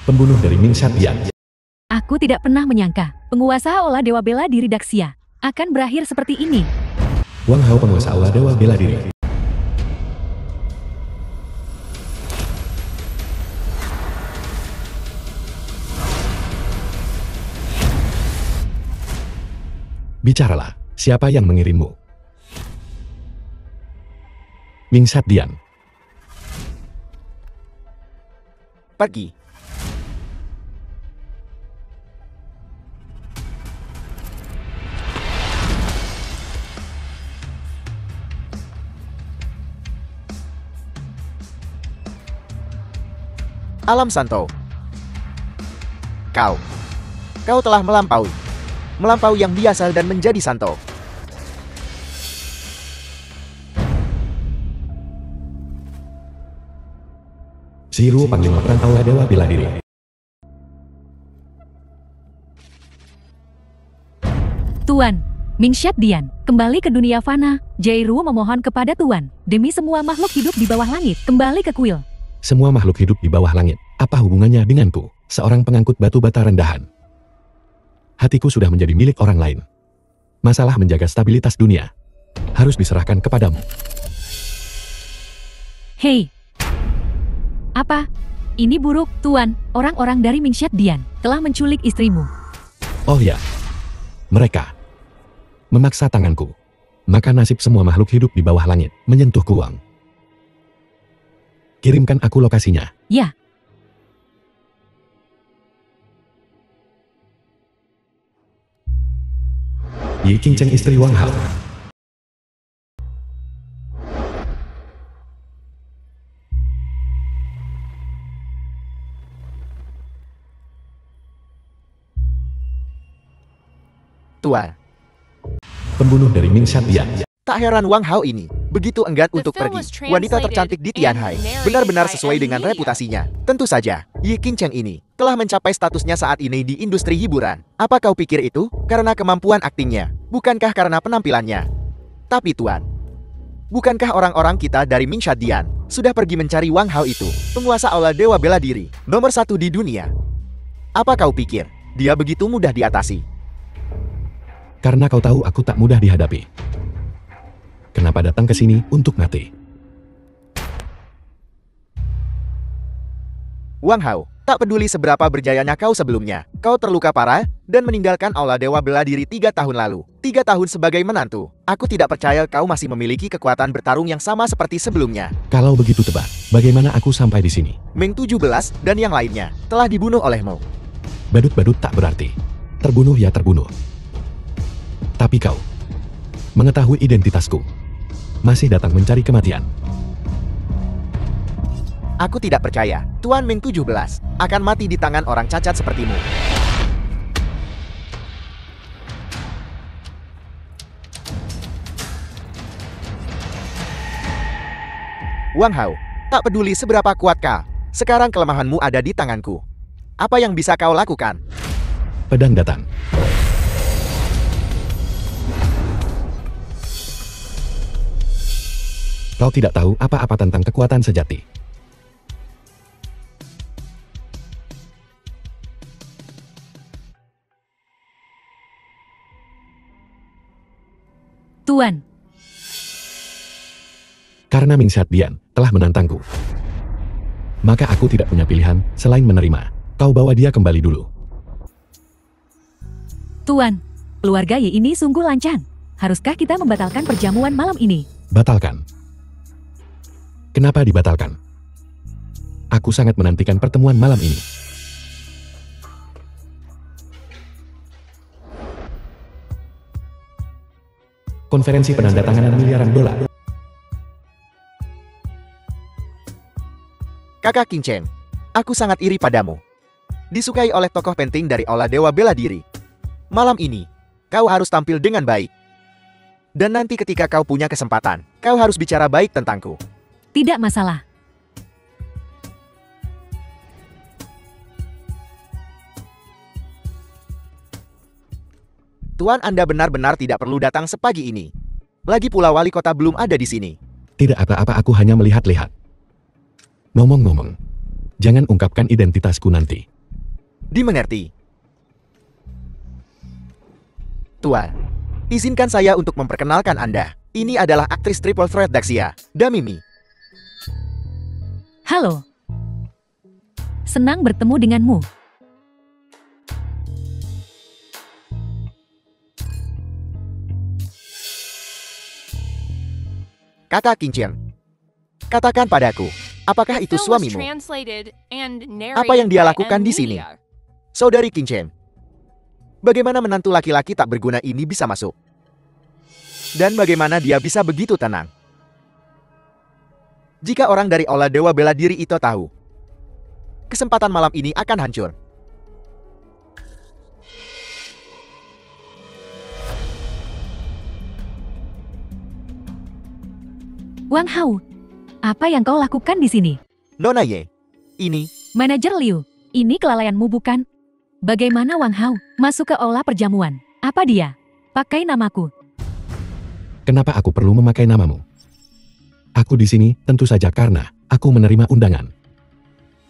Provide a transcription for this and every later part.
Pembunuh dari Ming Shadian. Aku tidak pernah menyangka penguasa Aula Dewa Bela Diri Daxia akan berakhir seperti ini. Wang Hao, penguasa Aula Dewa Bela Diri. Bicaralah, siapa yang mengirimmu? Ming Shadian. Pergi. Alam Santo. Kau telah melampaui yang biasa dan menjadi Santo. Ziru, Panglima Perang Aula Dewa Bela Diri. Tuan, Ming Shadian, kembali ke dunia fana. Jairu memohon kepada Tuan, demi semua makhluk hidup di bawah langit, kembali ke kuil. Semua makhluk hidup di bawah langit, apa hubungannya denganku, seorang pengangkut batu bata rendahan? Hatiku sudah menjadi milik orang lain. Masalah menjaga stabilitas dunia harus diserahkan kepadamu. Hei! Apa? Ini buruk, Tuan. Orang-orang dari Ming Shadian telah menculik istrimu. Oh ya, mereka memaksa tanganku. Maka nasib semua makhluk hidup di bawah langit menyentuh Kuang. Kirimkan aku lokasinya. Ya. Yi Qingcheng, istri Wang Hao. Tuan, Pembunuh dari Ming Shadian. tak heran Wang Hao ini begitu enggan untuk pergi. Wanita tercantik di Tianhai, benar-benar sesuai dengan reputasinya. Tentu saja, Yi Qingcheng ini telah mencapai statusnya saat ini di industri hiburan. Apa kau pikir itu karena kemampuan aktingnya? Bukankah karena penampilannya? Tapi Tuan, bukankah orang-orang kita dari Ming Shadian sudah pergi mencari Wang Hao itu, penguasa Aula Dewa Bela Diri, nomor 1 di dunia? Apa kau pikir dia begitu mudah diatasi? Karena kau tahu aku tak mudah dihadapi. Kenapa datang ke sini untuk mati? Wang Hao, tak peduli seberapa berjayanya kau sebelumnya, kau terluka parah dan meninggalkan Aula Dewa Bela Diri 3 tahun lalu. 3 tahun sebagai menantu. Aku tidak percaya kau masih memiliki kekuatan bertarung yang sama seperti sebelumnya. Kalau begitu tebak, bagaimana aku sampai di sini? Ming 17 dan yang lainnya telah dibunuh olehmu. Badut-badut tak berarti. Terbunuh ya terbunuh. Tapi kau mengetahui identitasku, masih datang mencari kematian. Aku tidak percaya Tuan Ming 17 akan mati di tangan orang cacat sepertimu. Wang Hao, tak peduli seberapa kuat kau, sekarang kelemahanmu ada di tanganku. Apa yang bisa kau lakukan? Pedang datang. Kau tidak tahu apa-apa tentang kekuatan sejati. Tuan, Karena Ming Shadian telah menantangku, maka aku tidak punya pilihan selain menerima. Kau bawa dia kembali dulu. Tuan, keluarga Yi ini sungguh lancang. Haruskah kita membatalkan perjamuan malam ini? Batalkan. Kenapa dibatalkan? Aku sangat menantikan pertemuan malam ini. Konferensi penandatanganan miliaran dolar. Kakak Qingcheng, aku sangat iri padamu. Disukai oleh tokoh penting dari Aula Dewa Bela Diri. Malam ini, kau harus tampil dengan baik. Dan nanti ketika kau punya kesempatan, kau harus bicara baik tentangku. Tidak masalah. Tuan, Anda benar-benar tidak perlu datang sepagi ini. Lagi pula wali kota belum ada di sini. Tidak apa-apa, aku hanya melihat-lihat. Ngomong-ngomong, jangan ungkapkan identitasku nanti. Dimengerti. Tuan, izinkan saya untuk memperkenalkan Anda. Ini adalah aktris Triple Threat Daxia, Damimi. Halo. Senang bertemu denganmu. Kakak Qingqiang, katakan padaku, apakah itu suamimu? Apa yang dia lakukan di sini? Saudari Qingqiang, bagaimana menantu laki-laki tak berguna ini bisa masuk? Dan bagaimana dia bisa begitu tenang? Jika orang dari Aula Dewa Bela Diri itu tahu, kesempatan malam ini akan hancur. Wang Hao, apa yang kau lakukan di sini? Nona Ye, ini, Manajer Liu, ini kelalaianmu bukan? Bagaimana Wang Hao masuk ke aula perjamuan? Apa dia? Pakai namaku. Kenapa aku perlu memakai namamu? Aku di sini tentu saja karena aku menerima undangan.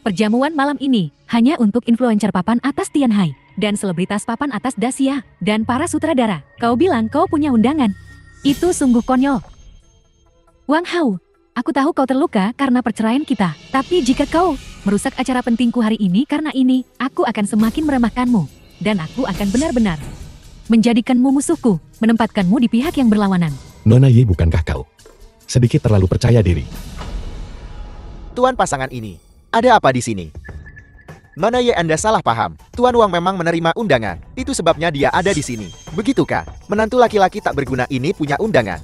Perjamuan malam ini hanya untuk influencer papan atas Tianhai dan selebritas papan atas Daxia dan para sutradara. Kau bilang kau punya undangan. Itu sungguh konyol. Wang Hao, aku tahu kau terluka karena perceraian kita. Tapi jika kau merusak acara pentingku hari ini karena ini, aku akan semakin meremehkanmu. Dan aku akan benar-benar menjadikanmu musuhku, menempatkanmu di pihak yang berlawanan. Nona Ye, bukankah kau sedikit terlalu percaya diri? Tuan pasangan ini, ada apa di sini? Nona Ye, Anda salah paham. Tuan Wang memang menerima undangan. Itu sebabnya dia ada di sini. Begitukah? Menantu laki-laki tak berguna ini punya undangan.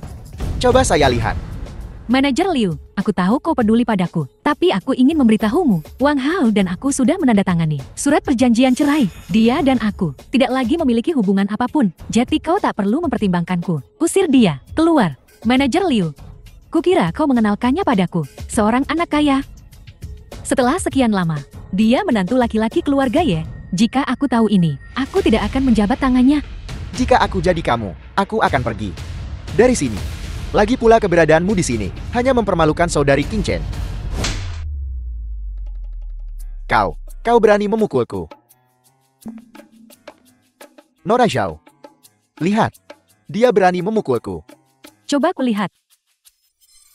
Coba saya lihat. Manajer Liu, aku tahu kau peduli padaku, tapi aku ingin memberitahumu, Wang Hao dan aku sudah menandatangani surat perjanjian cerai. Dia dan aku tidak lagi memiliki hubungan apapun, jadi kau tak perlu mempertimbangkanku. Usir dia, keluar. Manajer Liu, kukira kau mengenalkannya padaku, seorang anak kaya. Setelah sekian lama, dia menantu laki-laki keluarga Ye. Jika aku tahu ini, aku tidak akan menjabat tangannya. Jika aku jadi kamu, aku akan pergi dari sini. Lagi pula keberadaanmu di sini hanya mempermalukan saudari Qingqiang. Kau berani memukulku. Nora Zhao, lihat, dia berani memukulku. Coba kulihat.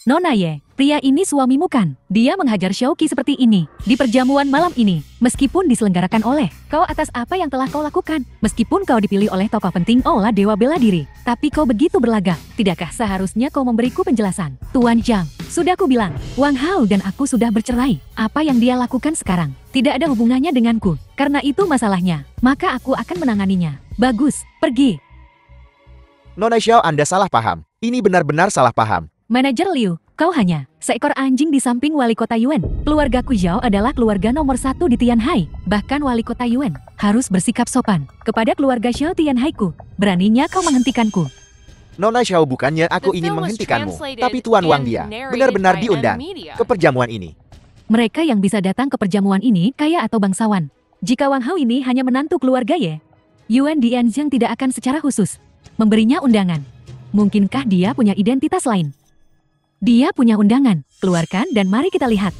Nona Ye, pria ini suamimu kan? Dia menghajar Xiaoqi seperti ini di perjamuan malam ini, meskipun diselenggarakan oleh kau atas apa yang telah kau lakukan. Meskipun kau dipilih oleh tokoh penting Aula Dewa Bela Diri, tapi kau begitu berlagak. Tidakkah seharusnya kau memberiku penjelasan? Tuan Zhang, sudah ku bilang, Wang Hao dan aku sudah bercerai. Apa yang dia lakukan sekarang tidak ada hubungannya denganku. Karena itu masalahnya, maka aku akan menanganinya. Bagus, pergi. Nona Zhao, Anda salah paham. Ini benar-benar salah paham. Manajer Liu, kau hanya seekor anjing di samping wali kota Yuan. Keluargaku Zhao adalah keluarga nomor 1 di Tianhai. Bahkan wali kota Yuan harus bersikap sopan kepada keluarga Zhao Tianhaiku. Beraninya kau menghentikanku. Nona Zhao, bukannya aku ingin menghentikanmu, tapi Tuan Wang dia benar-benar diundang ke perjamuan ini. Mereka yang bisa datang ke perjamuan ini kaya atau bangsawan. Jika Wang Hao ini hanya menantu keluarga Ye, Yuan Dianzhang tidak akan secara khusus memberinya undangan. Mungkinkah dia punya identitas lain? Dia punya undangan, keluarkan dan mari kita lihat.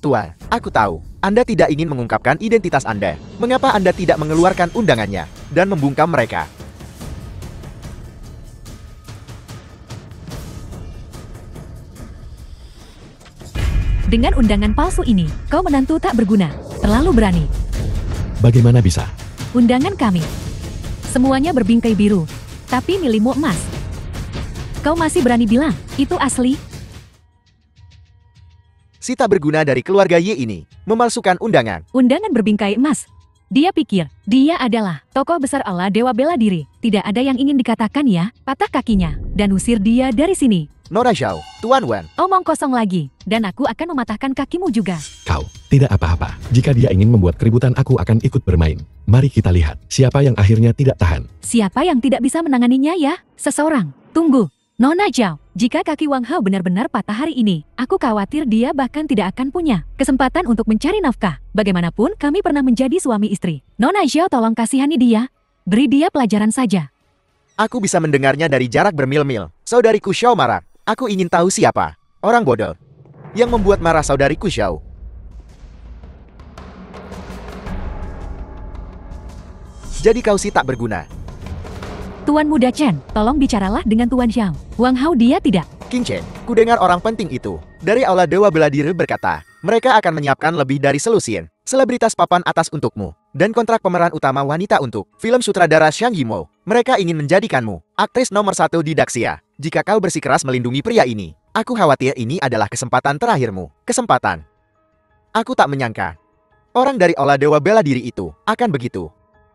Tuan, aku tahu, Anda tidak ingin mengungkapkan identitas Anda. Mengapa Anda tidak mengeluarkan undangannya dan membungkam mereka? Dengan undangan palsu ini, kau menantu tak berguna, terlalu berani. Bagaimana bisa? Undangan kami, semuanya berbingkai biru, tapi milikmu emas. Kau masih berani bilang, itu asli? Si tak berguna dari keluarga Ye ini memalsukan undangan. Undangan berbingkai emas. Dia pikir, dia adalah tokoh besar Aula Dewa Bela Diri. Tidak ada yang ingin dikatakan ya, patah kakinya, dan usir dia dari sini. Nora Zhao, Tuan Wan. Omong kosong lagi, dan aku akan mematahkan kakimu juga. Kau tidak apa-apa. Jika dia ingin membuat keributan, aku akan ikut bermain. Mari kita lihat, siapa yang akhirnya tidak tahan. Siapa yang tidak bisa menanganinya ya? Seseorang. Tunggu. Nona Zhao, jika kaki Wang Hao benar-benar patah hari ini, aku khawatir dia bahkan tidak akan punya kesempatan untuk mencari nafkah. Bagaimanapun, kami pernah menjadi suami istri. Nona Zhao, tolong kasihani dia. Beri dia pelajaran saja. Aku bisa mendengarnya dari jarak bermil-mil. Saudariku Xiao marah. Aku ingin tahu siapa orang bodoh yang membuat marah saudariku Xiao. Jadi kau sih tak berguna. Tuan Muda Chen, tolong bicaralah dengan Tuan Xiao. Wang Hao dia tidak. King Chen, ku dengar orang penting itu dari Aula Dewa Bela Diri berkata, mereka akan menyiapkan lebih dari selusin selebritas papan atas untukmu, dan kontrak pemeran utama wanita untuk film sutradara Xiang Yimou. Mereka ingin menjadikanmu aktris nomor 1 di Daxia. Jika kau bersikeras melindungi pria ini, aku khawatir ini adalah kesempatan terakhirmu. Kesempatan. Aku tak menyangka orang dari Aula Dewa Bela Diri itu akan begitu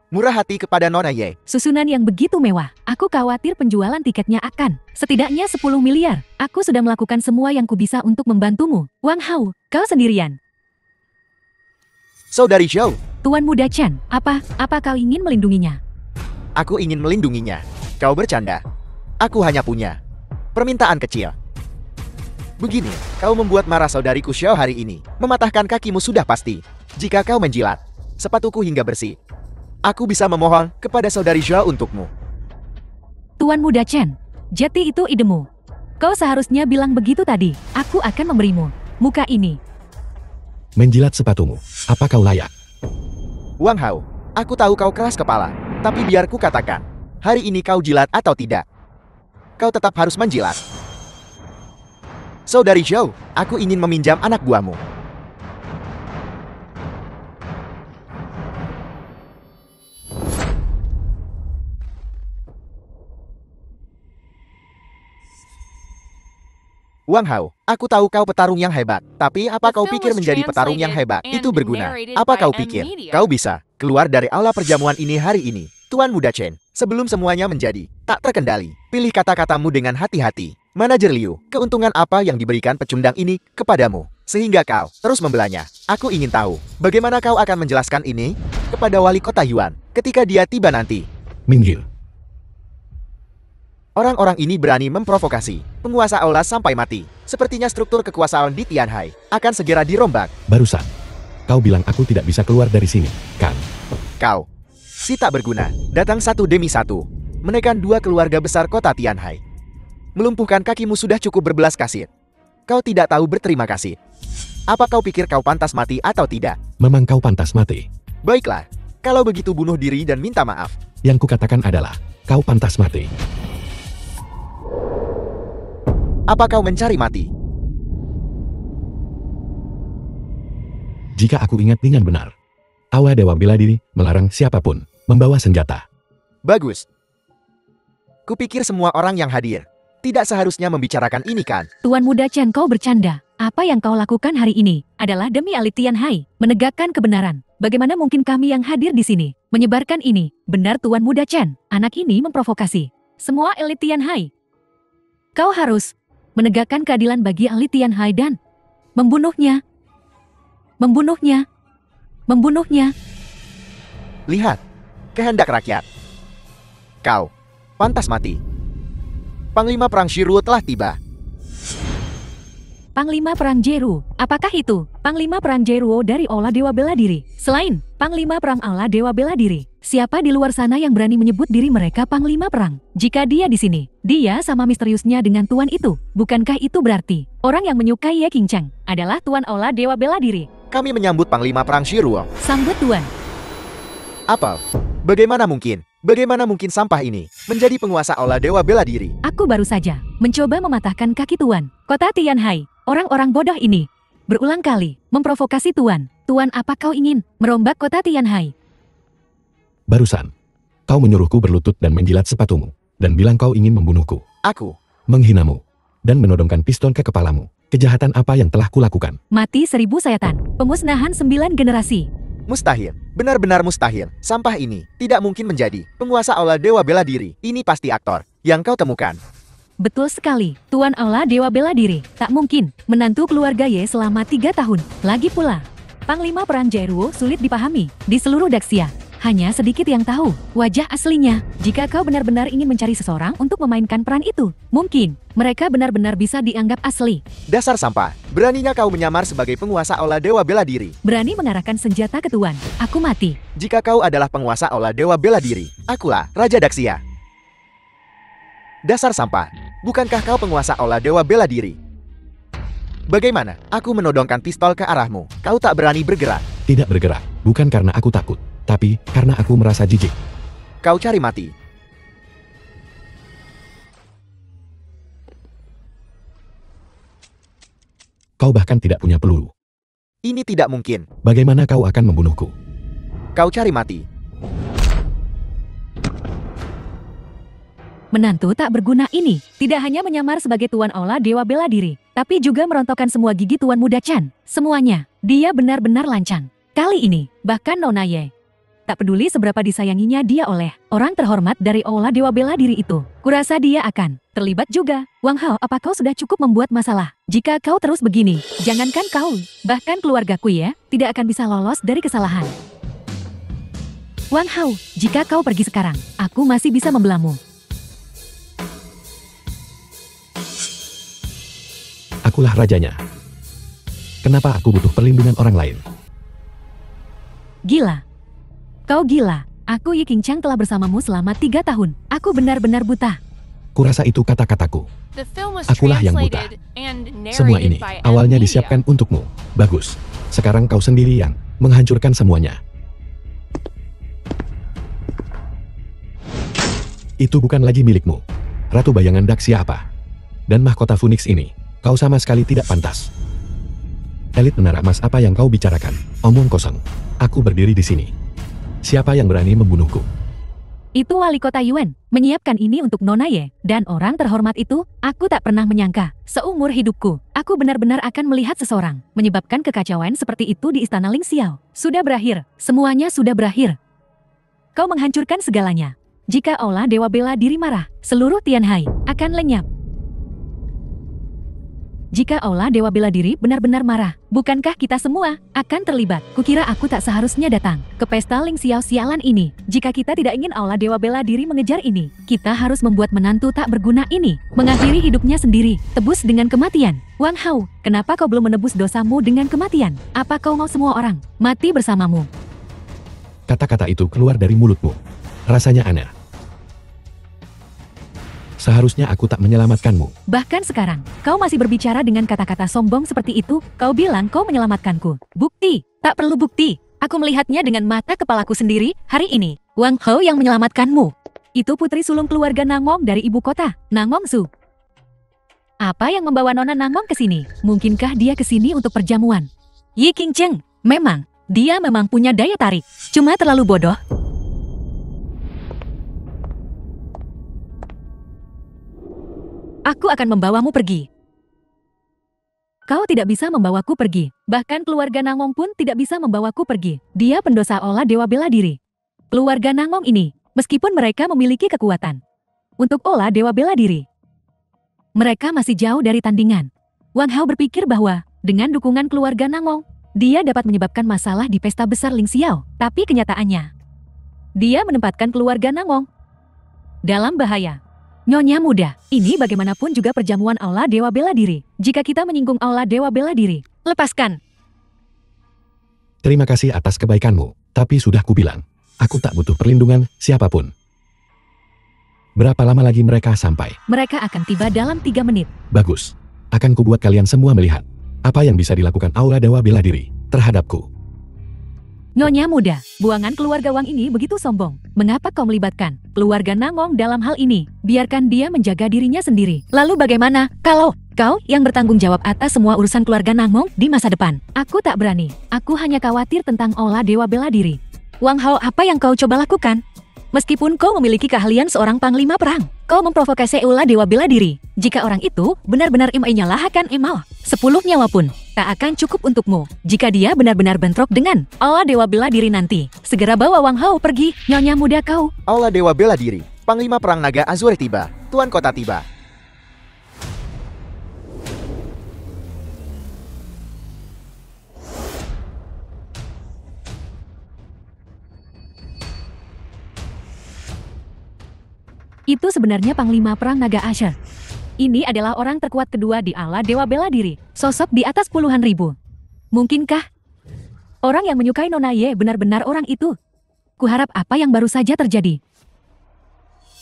murah hati kepada Nona Ye. Susunan yang begitu mewah. Aku khawatir penjualan tiketnya akan setidaknya 10 miliar. Aku sudah melakukan semua yang kubisa untuk membantumu. Wang Hao, kau sendirian. Saudari Zhou, Tuan Muda Chen, apa kau ingin melindunginya? aku ingin melindunginya. Kau bercanda. Aku hanya punya permintaan kecil. Begini, kau membuat marah saudariku Xiao hari ini. Mematahkan kakimu sudah pasti. Jika kau menjilat sepatuku hingga bersih, aku bisa memohon kepada saudari Zhao untukmu. Tuan Muda Chen, jati itu idemu. Kau seharusnya bilang begitu tadi. Aku akan memberimu muka ini. Menjilat sepatumu. Apa kau layak? Wang Hao, aku tahu kau keras kepala. Tapi biar ku katakan, hari ini kau jilat atau tidak, kau tetap harus menjilat. Saudari Zhao, aku ingin meminjam anak buahmu. Wang Hao, aku tahu kau petarung yang hebat. Tapi apa kau pikir menjadi petarung yang hebat itu berguna? Apa kau pikir kau bisa keluar dari aula perjamuan ini hari ini? Tuan Muda Chen, sebelum semuanya menjadi tak terkendali, pilih kata-katamu dengan hati-hati. Manajer Liu, keuntungan apa yang diberikan pecundang ini kepadamu, sehingga kau terus membelanya? Aku ingin tahu, bagaimana kau akan menjelaskan ini kepada wali kota Yuan ketika dia tiba nanti? Minggir. Orang-orang ini berani memprovokasi penguasa aula sampai mati. Sepertinya struktur kekuasaan di Tianhai akan segera dirombak. Barusan, kau bilang aku tidak bisa keluar dari sini, kan? Kau, si tak berguna, datang satu demi satu, menekan dua keluarga besar kota Tianhai. Melumpuhkan kakimu sudah cukup berbelas kasih. Kau tidak tahu berterima kasih. Apa kau pikir kau pantas mati atau tidak? Memang kau pantas mati. Baiklah, kalau begitu bunuh diri dan minta maaf. Yang kukatakan adalah, kau pantas mati. Apa kau mencari mati? Jika aku ingat dengan benar, Aula Dewa Bela Diri melarang siapapun membawa senjata. Bagus. Kupikir semua orang yang hadir tidak seharusnya membicarakan ini kan? Tuan Muda Chen, kau bercanda. Apa yang kau lakukan hari ini adalah demi elit Tianhai, menegakkan kebenaran. Bagaimana mungkin kami yang hadir di sini menyebarkan ini? Benar Tuan Muda Chen, anak ini memprovokasi semua elit Tianhai. Kau harus menegakkan keadilan bagi elit Tianhai dan membunuhnya. Membunuhnya. Membunuhnya. Lihat, kehendak rakyat. Kau pantas mati. Panglima Perang Shiruo telah tiba. Panglima Perang Jeruo, apakah itu? Panglima Perang Jeruo dari Aula Dewa Bela Diri. Selain Panglima Perang Aula Dewa Bela Diri, siapa di luar sana yang berani menyebut diri mereka Panglima Perang? Jika dia di sini, dia sama misteriusnya dengan Tuan itu. Bukankah itu berarti orang yang menyukai Ye Qingcheng adalah Tuan Aula Dewa Bela Diri? Kami menyambut Panglima Perang Shiruo. Sambut Tuan. Apa? Bagaimana mungkin? Bagaimana mungkin sampah ini menjadi penguasa Aula Dewa Bela Diri? Aku baru saja mencoba mematahkan kaki Tuan. Kota Tianhai, orang-orang bodoh ini berulang kali memprovokasi Tuan. Tuan, apa kau ingin merombak kota Tianhai? Barusan, kau menyuruhku berlutut dan menjilat sepatumu, dan bilang kau ingin membunuhku. Aku Menghinamu, dan menodongkan pistol ke kepalamu. Kejahatan apa yang telah kulakukan? Mati 1000 sayatan, pemusnahan 9 generasi. mustahil, benar-benar mustahil. Sampah ini tidak mungkin menjadi penguasa Aula Dewa Bela Diri. Ini pasti aktor yang kau temukan. Betul sekali, Tuan Aula Dewa Bela Diri. Tak mungkin menantu keluarga Ye selama 3 tahun. Lagi pula, Panglima Perang Jeruo sulit dipahami di seluruh Daxia. Hanya sedikit yang tahu wajah aslinya. Jika kau benar-benar ingin mencari seseorang untuk memainkan peran itu, mungkin mereka benar-benar bisa dianggap asli. Dasar sampah, beraninya kau menyamar sebagai penguasa Aula Dewa Bela Diri. Berani mengarahkan senjata ke Tuan. Aku mati. Jika kau adalah penguasa Aula Dewa Bela Diri, akulah Raja Daxia. Dasar sampah, bukankah kau penguasa Aula Dewa Bela Diri? Bagaimana? Aku menodongkan pistol ke arahmu. Kau tak berani bergerak. Tidak bergerak, bukan karena aku takut, tapi karena aku merasa jijik. Kau cari mati. Kau bahkan tidak punya peluru. Ini tidak mungkin. Bagaimana kau akan membunuhku? Kau cari mati. Menantu tak berguna ini tidak hanya menyamar sebagai Tuan Aula Dewa Bela Diri, tapi juga merontokkan semua gigi Tuan Muda Chan. Semuanya, dia benar-benar lancang. Kali ini, bahkan Nona Ye tak peduli seberapa disayanginya dia oleh orang terhormat dari Aula Dewa Bela Diri itu. Kurasa dia akan terlibat juga. Wang Hao, apa kau sudah cukup membuat masalah? Jika kau terus begini, jangankan kau, bahkan keluargaku ya, tidak akan bisa lolos dari kesalahan. Wang Hao, jika kau pergi sekarang, aku masih bisa membelamu. Akulah rajanya. Kenapa aku butuh perlindungan orang lain? Gila. Kau gila. Aku Yi Qingqiang telah bersamamu selama 3 tahun. Aku benar-benar buta. Kurasa itu kata-kataku. Akulah yang buta. Semua ini awalnya disiapkan untukmu. Bagus. Sekarang kau sendiri yang menghancurkan semuanya. Itu bukan lagi milikmu. Ratu bayangan Daxia apa? Dan mahkota Phoenix ini, kau sama sekali tidak pantas. Elit menara emas, apa yang kau bicarakan? Omong kosong. Aku berdiri di sini. Siapa yang berani membunuhku? Itu wali kota Yuan, menyiapkan ini untuk Nona Ye, dan orang terhormat itu, aku tak pernah menyangka, seumur hidupku, aku benar-benar akan melihat seseorang, menyebabkan kekacauan seperti itu di istana Ling Xiao. Sudah berakhir, semuanya sudah berakhir. Kau menghancurkan segalanya. Jika Aula Dewa Bela Diri marah, seluruh Tianhai akan lenyap. Jika Aula Dewa Bela Diri benar-benar marah, bukankah kita semua akan terlibat? Kukira aku tak seharusnya datang ke pesta Ling Xiao sialan ini. Jika kita tidak ingin Aula Dewa Bela Diri mengejar ini, kita harus membuat menantu tak berguna ini mengakhiri hidupnya sendiri, tebus dengan kematian. Wang Hao, kenapa kau belum menebus dosamu dengan kematian? Apa kau mau semua orang mati bersamamu? Kata-kata itu keluar dari mulutmu. Rasanya aneh. Seharusnya aku tak menyelamatkanmu. Bahkan sekarang, kau masih berbicara dengan kata-kata sombong seperti itu. Kau bilang kau menyelamatkanku. Bukti, tak perlu bukti. Aku melihatnya dengan mata kepalaku sendiri hari ini. Wang Hao yang menyelamatkanmu. Itu putri sulung keluarga Nangong dari ibu kota, Nangong Su. Apa yang membawa Nona Nangong ke sini? Mungkinkah dia ke sini untuk perjamuan? Yi Qingqiang, memang, dia memang punya daya tarik. Cuma terlalu bodoh. Aku akan membawamu pergi. Kau tidak bisa membawaku pergi. Bahkan keluarga Nangong pun tidak bisa membawaku pergi. Dia pendosa Aula Dewa Bela Diri. Keluarga Nangong ini, meskipun mereka memiliki kekuatan untuk Aula Dewa Bela Diri, mereka masih jauh dari tandingan. Wang Hao berpikir bahwa dengan dukungan keluarga Nangong, dia dapat menyebabkan masalah di pesta besar Ling Xiao. Tapi kenyataannya, dia menempatkan keluarga Nangong dalam bahaya. Nyonya muda, ini bagaimanapun juga perjamuan Aula Dewa Bela Diri. Jika kita menyinggung Aula Dewa Bela Diri, lepaskan. Terima kasih atas kebaikanmu, tapi sudah kubilang, aku tak butuh perlindungan siapapun. Berapa lama lagi mereka sampai? Mereka akan tiba dalam 3 menit. Bagus. Akan kubuat kalian semua melihat apa yang bisa dilakukan Aula Dewa Bela Diri terhadapku. Nyonya muda, buangan keluarga Wang ini begitu sombong. Mengapa kau melibatkan keluarga Nangong dalam hal ini? Biarkan dia menjaga dirinya sendiri. Lalu bagaimana kalau kau yang bertanggung jawab atas semua urusan keluarga Nangong di masa depan? Aku tak berani. Aku hanya khawatir tentang Aula Dewa Bela Diri. Wang Hao, apa yang kau coba lakukan? Meskipun kau memiliki keahlian seorang panglima perang, kau memprovokasi Aula Dewa Bela Diri. Jika orang itu benar-benar imainya akan emal, 10 nyawa pun tak akan cukup untukmu. Jika dia benar-benar bentrok dengan Aula Dewa Bela Diri nanti, segera bawa Wang Hao pergi. Nyonya muda kau. Aula Dewa Bela Diri, Panglima Perang Naga Azure tiba, Tuan Kota tiba. Itu sebenarnya Panglima Perang Naga Asher. Ini adalah orang terkuat kedua di Aula Dewa Bela Diri. Sosok di atas puluhan ribu. Mungkinkah orang yang menyukai Nona Ye benar-benar orang itu? Kuharap apa yang baru saja terjadi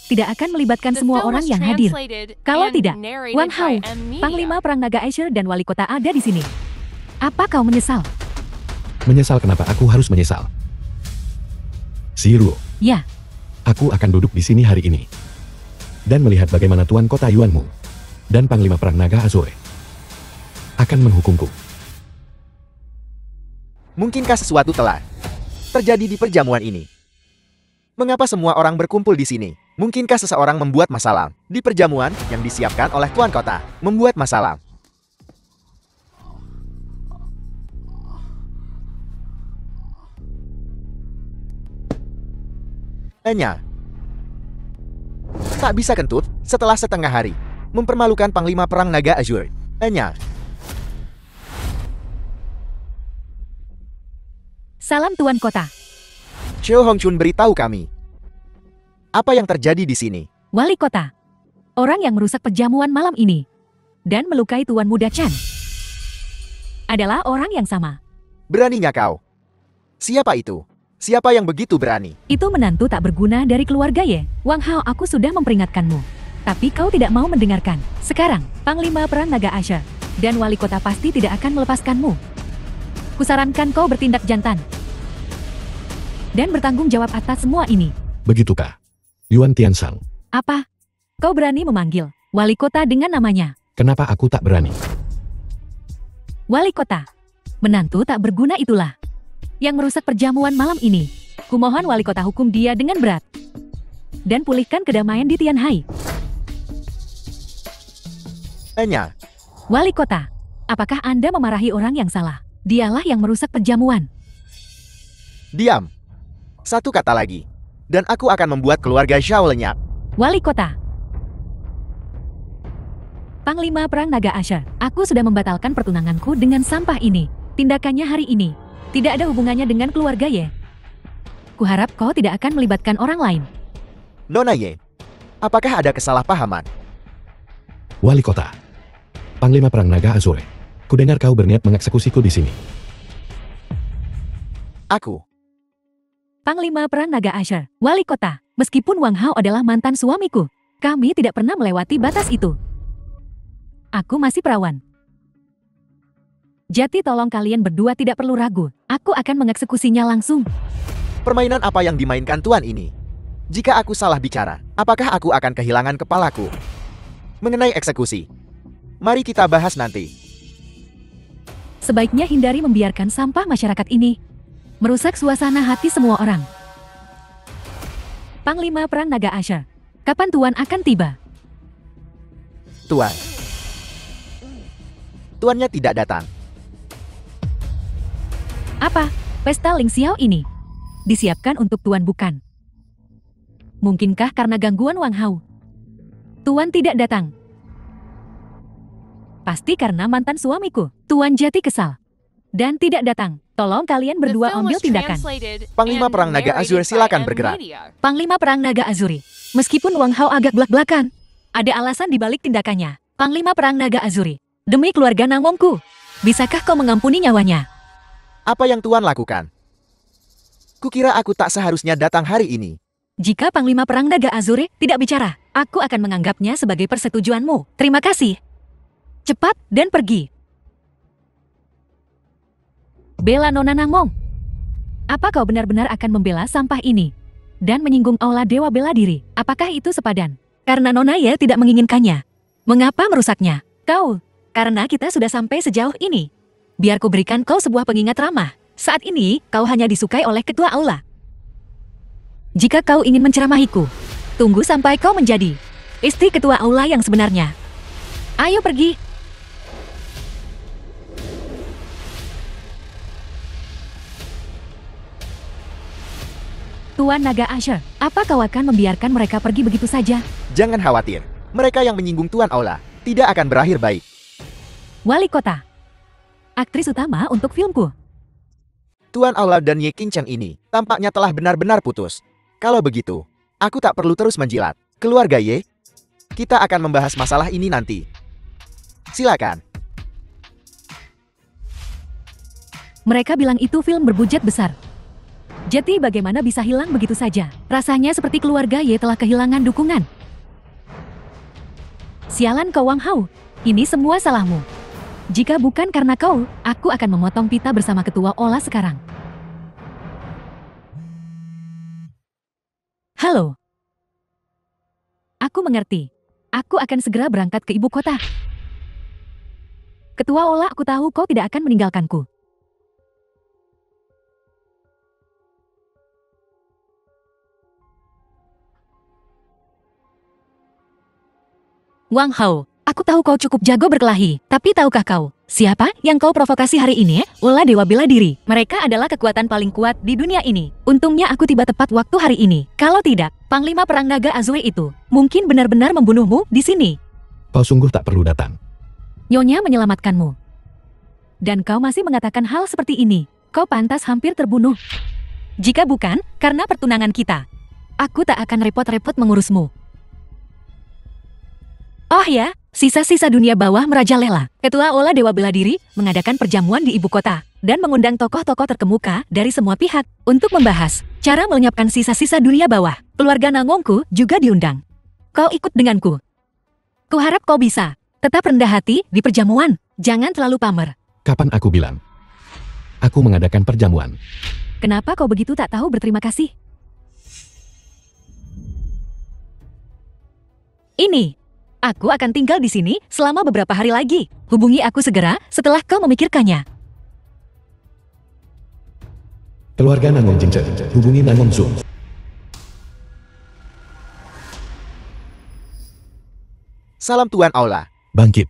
tidak akan melibatkan semua orang yang hadir. Kalau tidak, Wang Hao, Panglima Perang Naga Asher dan Wali Kota ada di sini. Apa kau menyesal? Menyesal? Kenapa aku harus menyesal? Zero. Ya. Aku akan duduk di sini hari ini dan melihat bagaimana Tuan Kota Yuanmu dan Panglima Perang Naga Azure akan menghukumku. Mungkinkah sesuatu telah terjadi di perjamuan ini? Mengapa semua orang berkumpul di sini? Mungkinkah seseorang membuat masalah di perjamuan yang disiapkan oleh Tuan Kota? Membuat masalah. Hanya tak bisa kentut setelah setengah hari mempermalukan Panglima Perang Naga Azure. Hanya Salam Tuan Kota. Cheo Hongchun beritahu kami apa yang terjadi di sini. Wali Kota. Orang yang merusak perjamuan malam ini dan melukai Tuan Muda Chan adalah orang yang sama. Beraninya kau? Siapa itu? Siapa yang begitu berani? Itu menantu tak berguna dari keluarga Ye. Wang Hao, aku sudah memperingatkanmu. Tapi kau tidak mau mendengarkan. Sekarang, Panglima Perang Naga Asher dan Wali Kota pasti tidak akan melepaskanmu. Kusarankan kau bertindak jantan dan bertanggung jawab atas semua ini. Begitukah? Yuan Tiansang, Apa? Kau berani memanggil Wali Kota dengan namanya? kenapa aku tak berani? Wali Kota. Menantu tak berguna itulah yang merusak perjamuan malam ini. Kumohon Wali Kota hukum dia dengan berat dan pulihkan kedamaian di Tianhai. Hanya Wali Kota, apakah Anda memarahi orang yang salah? Dialah yang merusak perjamuan. diam. Satu kata lagi, dan aku akan membuat keluarga Zhao lenyap. Wali Kota. Panglima Perang Naga Asher, aku sudah membatalkan pertunanganku dengan sampah ini. Tindakannya hari ini tidak ada hubungannya dengan keluarga Ye. Kuharap kau tidak akan melibatkan orang lain. Nona Ye, apakah ada kesalahpahaman? Wali Kota, Panglima Perang Naga Azure, kudengar kau berniat mengeksekusiku di sini. Aku Panglima Perang Naga Asher, Wali Kota, meskipun Wang Hao adalah mantan suamiku, kami tidak pernah melewati batas itu. Aku masih perawan. Jadi tolong kalian berdua tidak perlu ragu, aku akan mengeksekusinya langsung. permainan apa yang dimainkan Tuan ini? Jika aku salah bicara, apakah aku akan kehilangan kepalaku? Mengenai eksekusi, mari kita bahas nanti. Sebaiknya hindari membiarkan sampah masyarakat ini merusak suasana hati semua orang. Panglima Perang Naga Asher, kapan Tuan akan tiba? Tuan. Tuannya tidak datang. Apa? Pesta Ling Xiao ini disiapkan untuk Tuan bukan? Mungkinkah karena gangguan Wang Hao Tuan tidak datang? Pasti karena mantan suamiku. Tuan Jati kesal dan tidak datang. Tolong kalian berdua ambil tindakan. Panglima Perang Naga Azure, silakan bergerak. Panglima Perang Naga Azuri, meskipun Wang Hao agak belak-belakan, ada alasan di balik tindakannya. Panglima Perang Naga Azuri, demi keluarga Nangmongku, bisakah kau mengampuni nyawanya? Apa yang Tuan lakukan? Kukira aku tak seharusnya datang hari ini. Jika Panglima Perang Naga Azuri tidak bicara, aku akan menganggapnya sebagai persetujuanmu. Terima kasih. Cepat dan pergi. Bela Nona Nangmong. Apa kau benar-benar akan membela sampah ini dan menyinggung aula Dewa Bela Diri? Apakah itu sepadan? Karena Nona Ye tidak menginginkannya. Mengapa merusaknya? Kau, karena kita sudah sampai sejauh ini. Biar ku berikan kau sebuah pengingat ramah. Saat ini, kau hanya disukai oleh ketua aula. Jika kau ingin menceramahiku, tunggu sampai kau menjadi istri ketua aula yang sebenarnya. Ayo pergi. Tuan Naga Asher, apa kau akan membiarkan mereka pergi begitu saja? Jangan khawatir, mereka yang menyinggung Tuan Aula tidak akan berakhir baik. Wali Kota, aktris utama untuk filmku. Tuan Aula dan Ye Qingcheng ini tampaknya telah benar-benar putus. Kalau begitu, aku tak perlu terus menjilat. Keluarga Ye, kita akan membahas masalah ini nanti. Silakan. Mereka bilang itu film berbudget besar. Jadi bagaimana bisa hilang begitu saja? Rasanya seperti keluarga Ye telah kehilangan dukungan. Sialan kau Wang Hao, ini semua salahmu. Jika bukan karena kau, aku akan memotong pita bersama ketua Ola sekarang. Halo. Aku mengerti. Aku akan segera berangkat ke ibu kota. Ketua Ola, aku tahu kau tidak akan meninggalkanku. Wang Hao, aku tahu kau cukup jago berkelahi, tapi tahukah kau, siapa yang kau provokasi hari ini? Ola Dewa Bela Diri. Mereka adalah kekuatan paling kuat di dunia ini. Untungnya aku tiba tepat waktu hari ini. Kalau tidak, Panglima Perang Naga Azue itu mungkin benar-benar membunuhmu di sini. Kau sungguh tak perlu datang. Nyonya menyelamatkanmu. Dan kau masih mengatakan hal seperti ini. Kau pantas hampir terbunuh. Jika bukan, karena pertunangan kita. Aku tak akan repot-repot mengurusmu. Oh ya, sisa-sisa dunia bawah merajalela. Ketua Ola Dewa Bela Diri mengadakan perjamuan di ibu kota dan mengundang tokoh-tokoh terkemuka dari semua pihak untuk membahas cara melenyapkan sisa-sisa dunia bawah. Keluarga Nangongku juga diundang. Kau ikut denganku. Kuharap kau bisa tetap rendah hati di perjamuan. Jangan terlalu pamer. Kapan aku bilang? Aku mengadakan perjamuan. Kenapa kau begitu tak tahu berterima kasih? Ini. Aku akan tinggal di sini selama beberapa hari lagi. Hubungi aku segera setelah kau memikirkannya. Keluarga Nangong Jingce, hubungi Nangong Zhu. Salam Tuan Aula. Bangkit.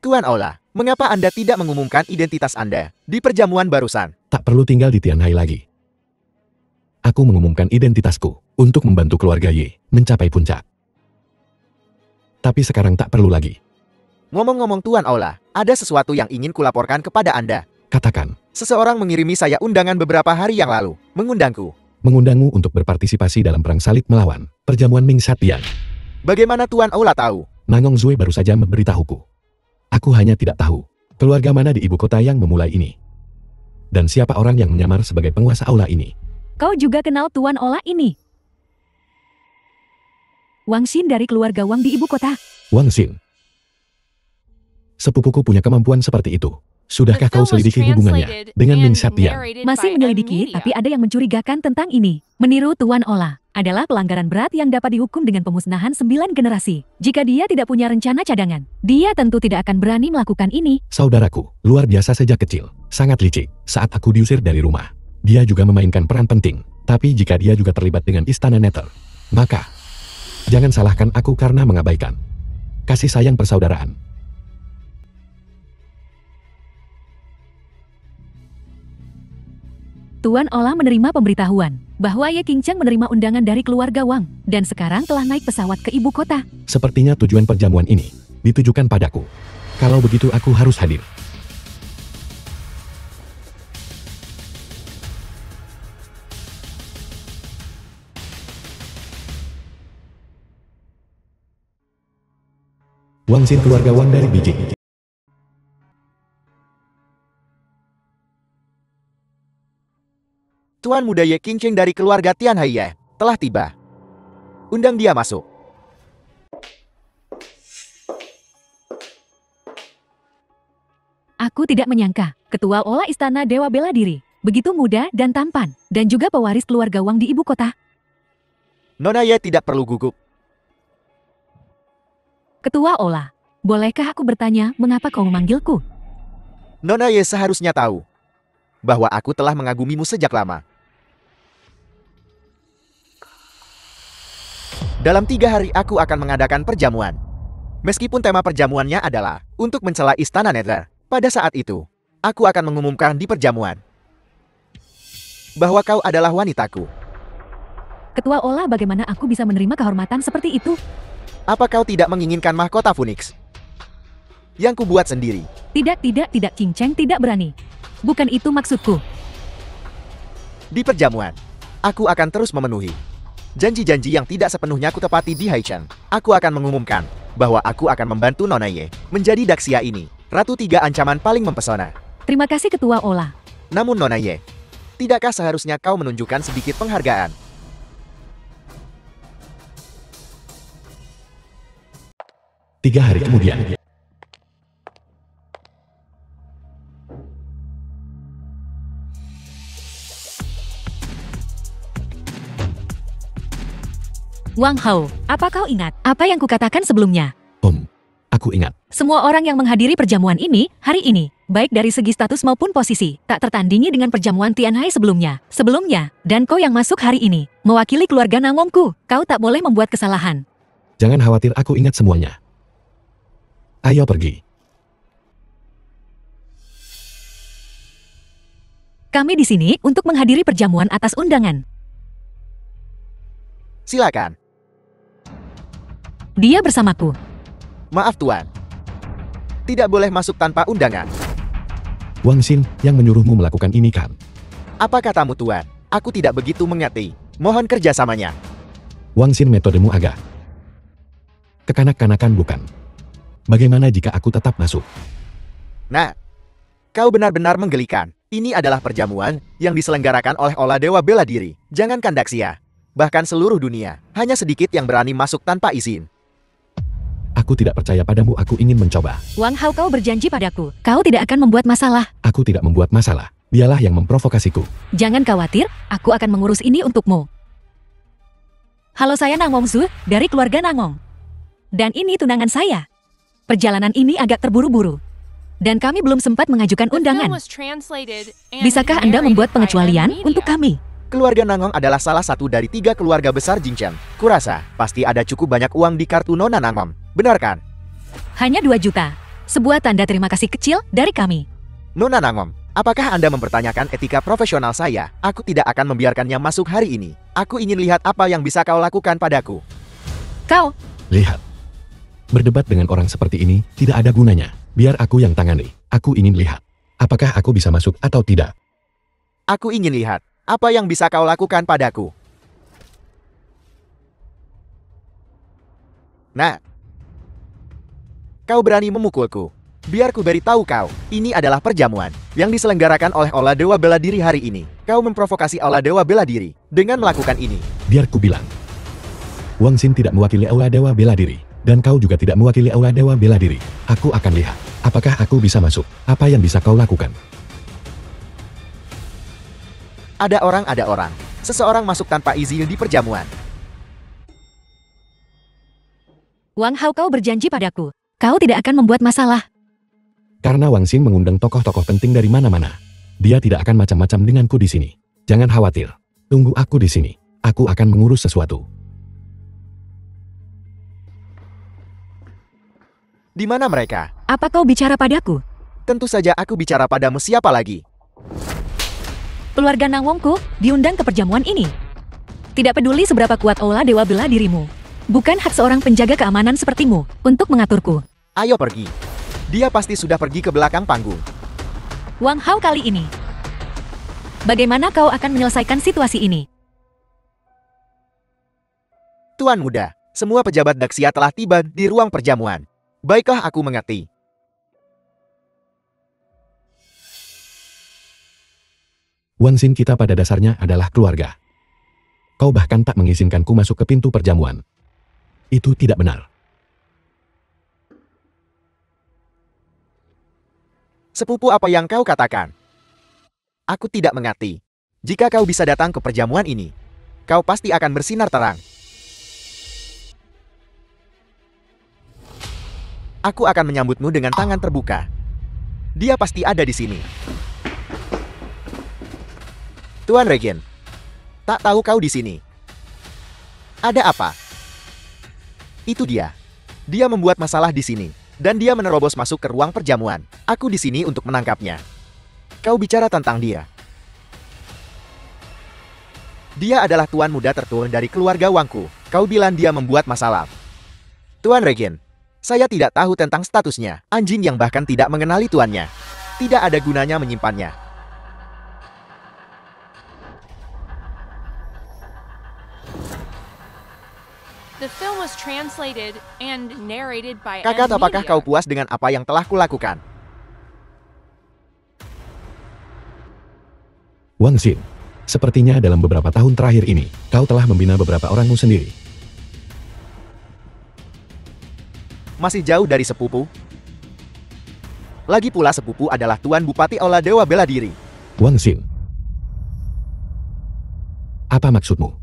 Tuan Aula, mengapa Anda tidak mengumumkan identitas Anda di perjamuan barusan? Tak perlu tinggal di Tianhai lagi. Aku mengumumkan identitasku untuk membantu keluarga Ye mencapai puncak. Tapi sekarang tak perlu lagi. Ngomong-ngomong Tuan Aula, ada sesuatu yang ingin kulaporkan kepada Anda. Katakan, Seseorang mengirimi saya undangan beberapa hari yang lalu, mengundangku. mengundangmu untuk berpartisipasi dalam perang salib melawan perjamuan Ming Satian. Bagaimana Tuan Aula tahu? Nangong Zue baru saja memberitahuku. Aku hanya tidak tahu keluarga mana di ibu kota yang memulai ini. Dan siapa orang yang menyamar sebagai penguasa aula ini. Kau juga kenal Tuan Ola ini. Wang Xin dari keluarga Wang di ibu kota. Wang Xin. Sepupuku punya kemampuan seperti itu. Sudahkah kau selidiki hubungannya dengan Ming Satian? Masih menyelidiki, tapi ada yang mencurigakan tentang ini. Meniru Tuan Ola adalah pelanggaran berat yang dapat dihukum dengan pemusnahan 9 generasi. Jika dia tidak punya rencana cadangan, dia tentu tidak akan berani melakukan ini. Saudaraku, luar biasa sejak kecil. Sangat licik saat aku diusir dari rumah. Dia juga memainkan peran penting. Tapi jika dia juga terlibat dengan Istana Nether, maka jangan salahkan aku karena mengabaikan kasih sayang persaudaraan. Tuan Ola menerima pemberitahuan bahwa Ye Qingcheng menerima undangan dari keluarga Wang dan sekarang telah naik pesawat ke ibu kota. Sepertinya tujuan perjamuan ini ditujukan padaku. Kalau begitu aku harus hadir. Wang Xin keluarga Wang dari Beijing. Tuan muda Ye Qingcheng dari keluarga Tianhai Ye telah tiba. Undang dia masuk. Aku tidak menyangka, Ketua Ola Istana Dewa Bela Diri, begitu muda dan tampan, dan juga pewaris keluarga Wang di ibu kota. Nona Ye tidak perlu gugup. Ketua Ola, bolehkah aku bertanya mengapa kau memanggilku? Nona Ye seharusnya tahu bahwa aku telah mengagumimu sejak lama. Dalam 3 hari aku akan mengadakan perjamuan. Meskipun tema perjamuannya adalah untuk mencela Istana Nether. Pada saat itu, aku akan mengumumkan di perjamuan bahwa kau adalah wanitaku. Ketua Ola, bagaimana aku bisa menerima kehormatan seperti itu? Apa kau tidak menginginkan mahkota Phoenix yang kubuat sendiri? Tidak, Qingcheng tidak berani. Bukan itu maksudku. Di perjamuan, aku akan terus memenuhi janji-janji yang tidak sepenuhnya kutepati di Haishan. Aku akan mengumumkan bahwa aku akan membantu Nona Ye menjadi Daxia ini, Ratu 3 ancaman paling mempesona. Terima kasih Ketua Ola. Namun Nona Ye, tidakkah seharusnya kau menunjukkan sedikit penghargaan? Tiga hari kemudian. Wang Hao, apa kau ingat apa yang kukatakan sebelumnya? Aku ingat. Semua orang yang menghadiri perjamuan ini, hari ini, baik dari segi status maupun posisi, tak tertandingi dengan perjamuan Tianhai sebelumnya. Dan kau yang masuk hari ini, mewakili keluarga Nangongku, kau tak boleh membuat kesalahan. Jangan khawatir, aku ingat semuanya. Ayo pergi. Kami di sini untuk menghadiri perjamuan atas undangan. Silakan. Dia bersamaku. Maaf Tuan. Tidak boleh masuk tanpa undangan. Wang Xin yang menyuruhmu melakukan ini kan? Apa katamu Tuan? Aku tidak begitu mengerti. Mohon kerjasamanya. Wang Xin, metodemu agak kekanak-kanakan bukan? Bagaimana jika aku tetap masuk? Nah, kau benar-benar menggelikan. Ini adalah perjamuan yang diselenggarakan oleh Olah Dewa Bela Diri. Jangankan Daxia, bahkan seluruh dunia, hanya sedikit yang berani masuk tanpa izin. Aku tidak percaya padamu, aku ingin mencoba. Wang Hao, kau berjanji padaku, kau tidak akan membuat masalah. Aku tidak membuat masalah. Dialah yang memprovokasiku. Jangan khawatir, aku akan mengurus ini untukmu. Halo, saya Nangong Zhu, dari keluarga Nangong. Dan ini tunangan saya. Perjalanan ini agak terburu-buru. Dan kami belum sempat mengajukan undangan. Bisakah Anda membuat pengecualian untuk kami? Keluarga Nangong adalah salah satu dari 3 keluarga besar Jingchen. Kurasa, pasti ada cukup banyak uang di kartu Nona Nangong. Benar kan? Hanya 2 juta. Sebuah tanda terima kasih kecil dari kami. Nona Nangong, apakah Anda mempertanyakan etika profesional saya? Aku tidak akan membiarkannya masuk hari ini. Aku ingin lihat apa yang bisa kau lakukan padaku. Kau, Lihat. Berdebat dengan orang seperti ini tidak ada gunanya. Biar aku yang tangani. Aku ingin lihat. Apakah aku bisa masuk atau tidak? Aku ingin lihat apa yang bisa kau lakukan padaku. Nah, kau berani memukulku. Biar ku beritahu kau, ini adalah perjamuan yang diselenggarakan oleh Olah Dewa Bela Diri hari ini. Kau memprovokasi Olah Dewa Bela Diri dengan melakukan ini. Biar ku bilang. Wang Xin tidak mewakili Aula Dewa Bela Diri. Dan kau juga tidak mewakili Aula Dewa Bela Diri. Aku akan lihat. Apakah aku bisa masuk? Apa yang bisa kau lakukan? Ada orang. Seseorang masuk tanpa izin di perjamuan. Wang Hao, kau berjanji padaku, kau tidak akan membuat masalah. Karena Wang Xin mengundang tokoh-tokoh penting dari mana-mana. Dia tidak akan macam-macam denganku di sini. Jangan khawatir. Tunggu aku di sini. Aku akan mengurus sesuatu. Di mana mereka? Apa kau bicara padaku? Tentu saja aku bicara padamu, siapa lagi? Keluarga Nangongku diundang ke perjamuan ini. Tidak peduli seberapa kuat Aula Dewa Bela Dirimu. Bukan hak seorang penjaga keamanan sepertimu untuk mengaturku. Ayo pergi. Dia pasti sudah pergi ke belakang panggung. Wang Hao, kali ini, bagaimana kau akan menyelesaikan situasi ini? Tuan muda, semua pejabat Daxia telah tiba di ruang perjamuan. Baiklah, aku mengerti. Wang Xin, kita pada dasarnya adalah keluarga. Kau bahkan tak mengizinkanku masuk ke pintu perjamuan. Itu tidak benar. Sepupu apa yang kau katakan? Aku tidak mengerti. Jika kau bisa datang ke perjamuan ini, kau pasti akan bersinar terang. Aku akan menyambutmu dengan tangan terbuka. Dia pasti ada di sini. Tuan Regen, tak tahu kau di sini. Ada apa? Itu dia. Dia membuat masalah di sini, dan dia menerobos masuk ke ruang perjamuan. Aku di sini untuk menangkapnya. Kau bicara tentang dia. Dia adalah tuan muda tertua dari keluarga Wangku. Kau bilang dia membuat masalah. Tuan Regen, saya tidak tahu tentang statusnya. Anjing yang bahkan tidak mengenali tuannya. Tidak ada gunanya menyimpannya. Kakak, apakah kau puas dengan apa yang telah kulakukan? Wang Xin, sepertinya dalam beberapa tahun terakhir ini, kau telah membina beberapa orangmu sendiri. Masih jauh dari sepupu. Lagi pula sepupu adalah Tuan Bupati Aula Dewa Bela Diri. Wang Xin, apa maksudmu?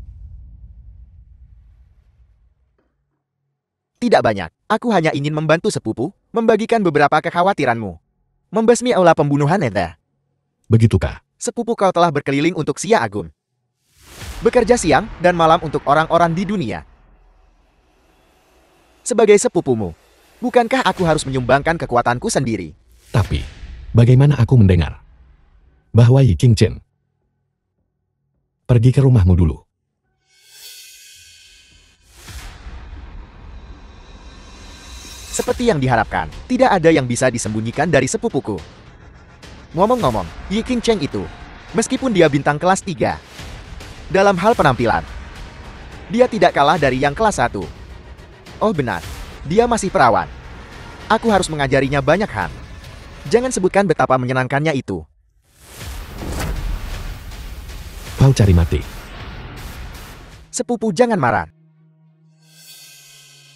Tidak banyak. Aku hanya ingin membantu sepupu, membagikan beberapa kekhawatiranmu. Membasmi aula pembunuhan Enda. Begitukah? Sepupu kau telah berkeliling untuk Xia Agung. Bekerja siang dan malam untuk orang-orang di dunia. Sebagai sepupumu, bukankah aku harus menyumbangkan kekuatanku sendiri? Tapi, bagaimana aku mendengar bahwa Yi Qingchen pergi ke rumahmu dulu? Seperti yang diharapkan, tidak ada yang bisa disembunyikan dari sepupuku. Ngomong-ngomong, Yi Qingchen itu, meskipun dia bintang kelas 3, dalam hal penampilan, dia tidak kalah dari yang kelas 1. Oh benar, dia masih perawan. Aku harus mengajarinya banyak hal. Jangan sebutkan betapa menyenangkannya itu. Kau cari mati. Sepupu jangan marah.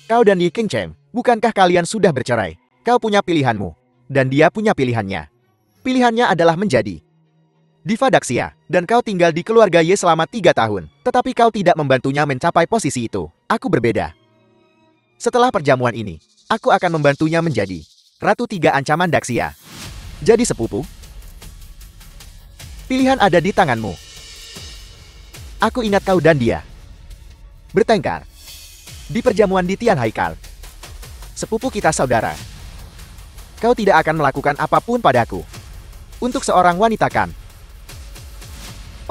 Kau dan Yi Qingchen, bukankah kalian sudah bercerai? Kau punya pilihanmu, dan dia punya pilihannya. Pilihannya adalah menjadi Diva Daxia, dan kau tinggal di keluarga Ye selama 3 tahun. Tetapi kau tidak membantunya mencapai posisi itu. Aku berbeda. Setelah perjamuan ini, aku akan membantunya menjadi Ratu 3 Ancaman Daxia. Jadi sepupu, pilihan ada di tanganmu. Aku ingat kau dan dia bertengkar di perjamuan di Tian Haikal. Sepupu kita saudara. Kau tidak akan melakukan apapun padaku. Untuk seorang wanita kan?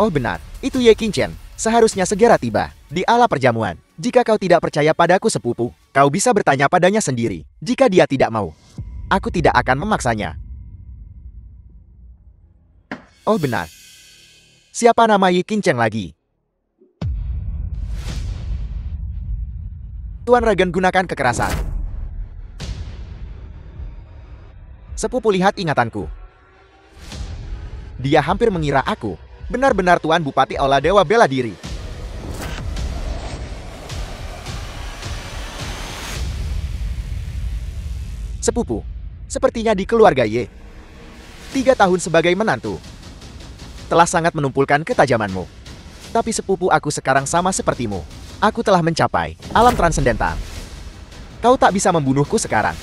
Oh benar, itu Ye Qingchen. Seharusnya segera tiba di ala perjamuan. Jika kau tidak percaya padaku sepupu, kau bisa bertanya padanya sendiri. Jika dia tidak mau, aku tidak akan memaksanya. Oh benar. Siapa nama Ye Qingchen lagi? Tuan Regen gunakan kekerasan. Sepupu lihat ingatanku. Dia hampir mengira aku benar-benar Tuan Bupati Aula Dewa Bela Diri. Sepupu, sepertinya di keluarga Ye, 3 tahun sebagai menantu telah sangat menumpulkan ketajamanmu. Tapi sepupu aku sekarang sama sepertimu. Aku telah mencapai alam transendental. Kau tak bisa membunuhku sekarang.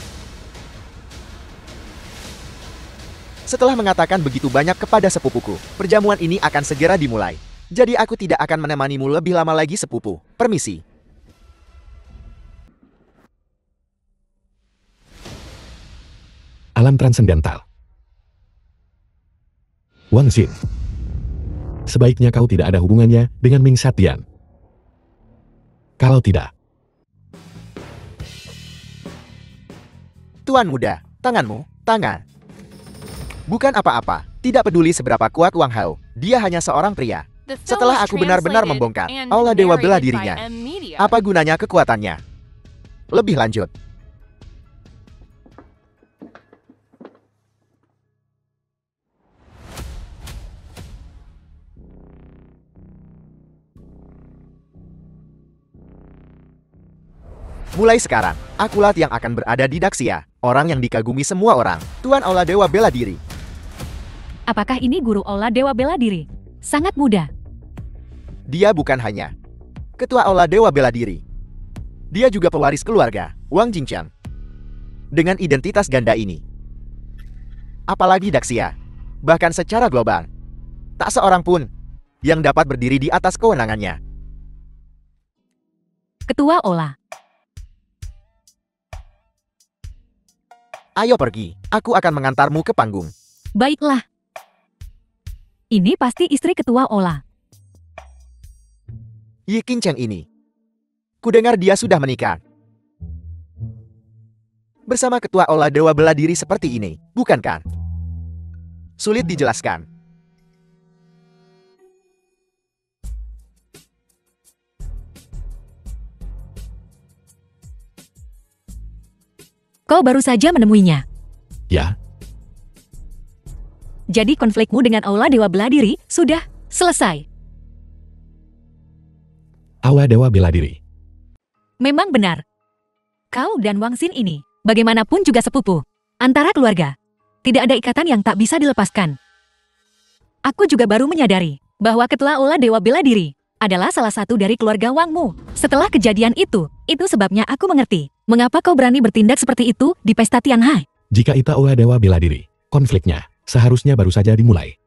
Setelah mengatakan begitu banyak kepada sepupuku, perjamuan ini akan segera dimulai. Jadi aku tidak akan menemanimu lebih lama lagi sepupu. Permisi. Alam transendental. Wang Xin. Sebaiknya kau tidak ada hubungannya dengan Ming Satian. Kalau tidak, Tuan muda, tanganmu, tangan. Bukan apa-apa, tidak peduli seberapa kuat Wang Hao, dia hanya seorang pria. Setelah aku benar-benar membongkar Aula Dewa Bela Dirinya, apa gunanya kekuatannya? Lebih lanjut. Mulai sekarang, akulah yang akan berada di Daxia, orang yang dikagumi semua orang, Tuan Aula Dewa Bela Diri. Apakah ini guru Aula Dewa Bela Diri? Sangat mudah. Dia bukan hanya Ketua Aula Dewa Bela Diri. Dia juga pewaris keluarga, Wang Jingqiang. Dengan identitas ganda ini, apalagi Daxia, bahkan secara global, tak seorang pun yang dapat berdiri di atas kewenangannya. Ketua Aula. Ayo pergi, aku akan mengantarmu ke panggung. Baiklah. Ini pasti istri Ketua Aula. Yi Qingchen ini. Kudengar dia sudah menikah. Bersama Ketua Aula Dewa Bela Diri seperti ini, bukan kan? Sulit dijelaskan. Kau baru saja menemuinya. ya, Jadi konflikmu dengan Aula Dewa Bela Diri sudah selesai. Aula Dewa Bela Diri. Memang benar. Kau dan Wang Xin ini, bagaimanapun juga sepupu. Antara keluarga. Tidak ada ikatan yang tak bisa dilepaskan. Aku juga baru menyadari bahwa Ketua Aula Dewa Bela Diri adalah salah satu dari keluarga Wangmu. Setelah kejadian itu sebabnya aku mengerti Mengapa kau berani bertindak seperti itu di pesta Tianhai? Jika Ita Aula Dewa Bela Diri, konfliknya seharusnya baru saja dimulai.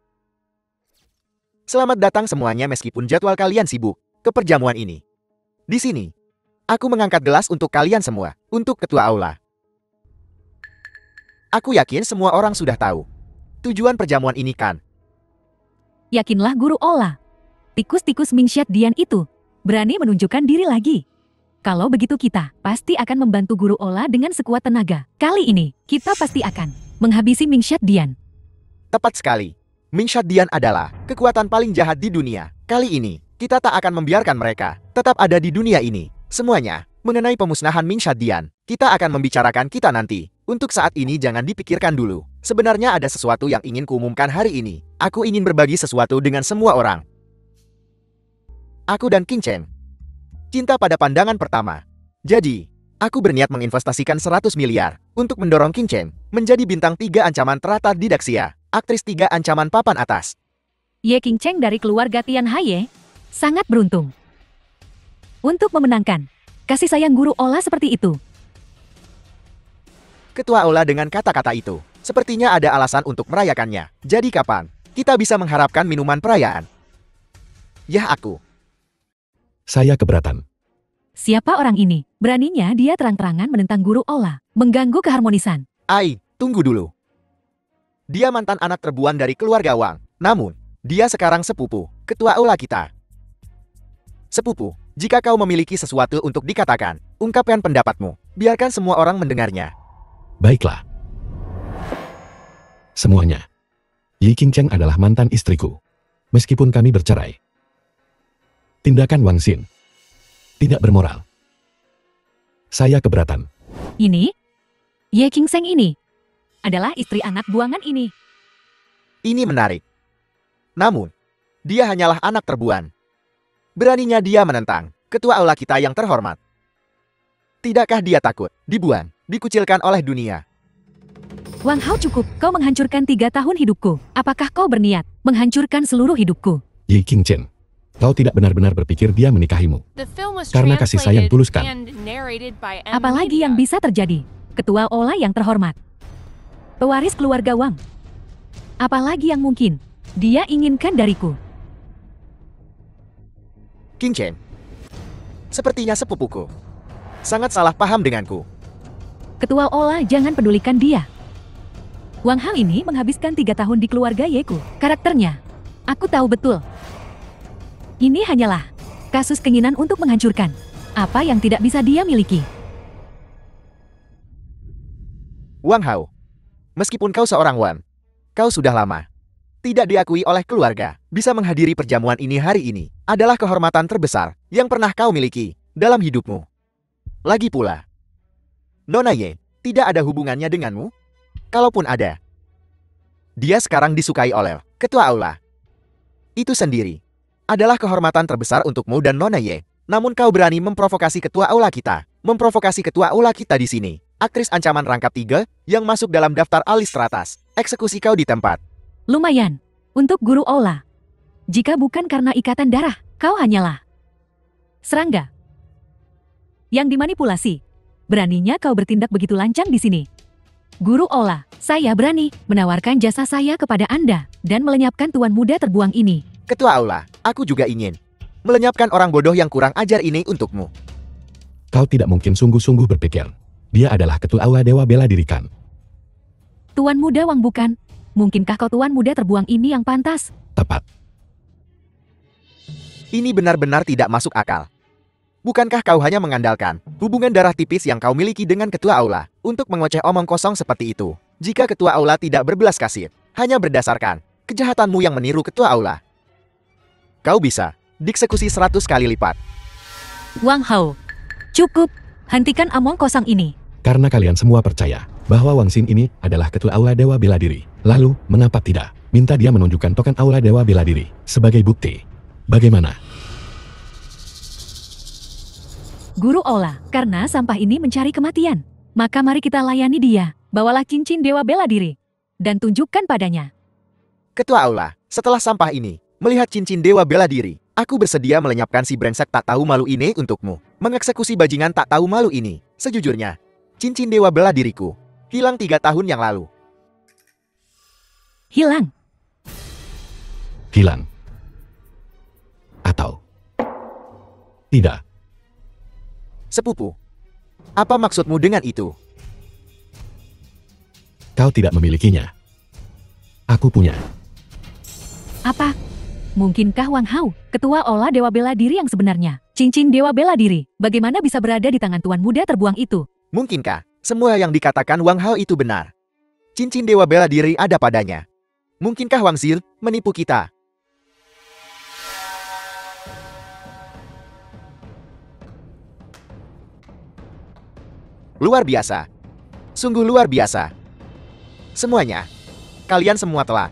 Selamat datang semuanya meskipun jadwal kalian sibuk ke perjamuan ini. Di sini, aku mengangkat gelas untuk kalian semua, untuk ketua aula. Aku yakin semua orang sudah tahu tujuan perjamuan ini kan? Yakinlah Guru Ola. Tikus-tikus Mingshat Dian itu berani menunjukkan diri lagi. Kalau begitu kita pasti akan membantu Guru Ola dengan sekuat tenaga. Kali ini, kita pasti akan menghabisi Mingshat Dian. Tepat sekali. Mingshat Dian adalah kekuatan paling jahat di dunia. Kali ini, kita tak akan membiarkan mereka tetap ada di dunia ini. Semuanya, mengenai pemusnahan Mingshat Dian, kita akan membicarakan kita nanti. Untuk saat ini jangan dipikirkan dulu. Sebenarnya ada sesuatu yang ingin kuumumkan hari ini. Aku ingin berbagi sesuatu dengan semua orang. Aku dan King Cheng cinta pada pandangan pertama. Jadi, aku berniat menginvestasikan 100 miliar untuk mendorong King Cheng menjadi bintang 3 ancaman teratar di Daxia, aktris 3 ancaman papan atas. Ye King Cheng dari keluarga Tianhai sangat beruntung untuk memenangkan kasih sayang Guru Ola seperti itu. Ketua Ola dengan kata-kata itu, sepertinya ada alasan untuk merayakannya. Jadi kapan kita bisa mengharapkan minuman perayaan? Yah aku. Saya keberatan. Siapa orang ini? Beraninya dia terang-terangan menentang Guru Ola, mengganggu keharmonisan. Ai, tunggu dulu. Dia mantan anak terbuan dari keluarga Wang. Namun, dia sekarang sepupu, ketua aula kita. Sepupu, jika kau memiliki sesuatu untuk dikatakan, ungkapkan pendapatmu. Biarkan semua orang mendengarnya. Baiklah. Semuanya. Yi King Cheng adalah mantan istriku. Meskipun kami bercerai. Tindakan Wang Xin tidak bermoral. Saya keberatan. Ini? Ye King Cheng ini adalah istri anak buangan ini. Ini menarik. Namun, dia hanyalah anak terbuan. Beraninya dia menentang ketua aula kita yang terhormat. Tidakkah dia takut dibuang, dikucilkan oleh dunia? Wang Hao, cukup. Kau menghancurkan 3 tahun hidupku. Apakah kau berniat menghancurkan seluruh hidupku? Yi King Cheng, kau tidak benar-benar berpikir dia menikahimu. Karena kasih sayang tulus kan? Apalagi yang bisa terjadi? Ketua Ola yang terhormat, pewaris keluarga Wang. Apalagi yang mungkin dia inginkan dariku? King Cheng, sepertinya sepupuku sangat salah paham denganku. Ketua Ola, jangan pedulikan dia. Wang Hao ini menghabiskan 3 tahun di keluarga Yeku. Karakternya, aku tahu betul. Ini hanyalah kasus keinginan untuk menghancurkan apa yang tidak bisa dia miliki. Wang Hao, meskipun kau seorang Wan, kau sudah lama tidak diakui oleh keluarga. Bisa menghadiri perjamuan ini hari ini adalah kehormatan terbesar yang pernah kau miliki dalam hidupmu. Lagi pula, Nona Ye tidak ada hubungannya denganmu. Kalaupun ada, dia sekarang disukai oleh ketua aula. Itu sendiri adalah kehormatan terbesar untukmu dan Nona Ye. Namun kau berani memprovokasi ketua aula kita. Memprovokasi ketua aula kita di sini. Aktris ancaman rangkap 3 yang masuk dalam daftar alis teratas. Eksekusi kau di tempat. Lumayan untuk Guru Ola. Jika bukan karena ikatan darah, kau hanyalah serangga yang dimanipulasi. Beraninya kau bertindak begitu lancang di sini. Guru Ola, saya berani menawarkan jasa saya kepada Anda dan melenyapkan tuan muda terbuang ini. Ketua aula, aku juga ingin melenyapkan orang bodoh yang kurang ajar ini untukmu. Kau tidak mungkin sungguh-sungguh berpikir dia adalah ketua aula Dewa Bela Diri kan? Tuan muda Wang bukan? Mungkinkah kau tuan muda terbuang ini yang pantas? Tepat. Ini benar-benar tidak masuk akal. Bukankah kau hanya mengandalkan hubungan darah tipis yang kau miliki dengan ketua aula untuk mengoceh omong kosong seperti itu? Jika ketua aula tidak berbelas kasih, hanya berdasarkan kejahatanmu yang meniru ketua aula, kau bisa dieksekusi 100 kali lipat. Wang Hao, cukup. Hentikan omong kosong ini. Karena kalian semua percaya bahwa Wang Xin ini adalah ketua aula Dewa Bela Diri. Lalu, mengapa tidak minta dia menunjukkan token aula Dewa Bela Diri sebagai bukti? Bagaimana? Guru Ola, karena sampah ini mencari kematian, maka mari kita layani dia. Bawalah cincin Dewa Bela Diri dan tunjukkan padanya. Ketua aula, setelah sampah ini, melihat cincin Dewa Bela Diri, aku bersedia melenyapkan si brengsek tak tahu malu ini untukmu. Mengeksekusi bajingan tak tahu malu ini. Sejujurnya, cincin dewa bela diriku hilang 3 tahun yang lalu. Hilang. Hilang. Atau tidak. Sepupu, apa maksudmu dengan itu? Kau tidak memilikinya. Aku punya. Apa? Mungkinkah Wang Hao, ketua Ola Dewa Bela Diri yang sebenarnya? Cincin Dewa Bela Diri, bagaimana bisa berada di tangan tuan muda terbuang itu? Mungkinkah semua yang dikatakan Wang Hao itu benar? Cincin dewa bela diri ada padanya. Mungkinkah Wang Zil menipu kita? Luar biasa. Sungguh luar biasa. Semuanya. Kalian semua telah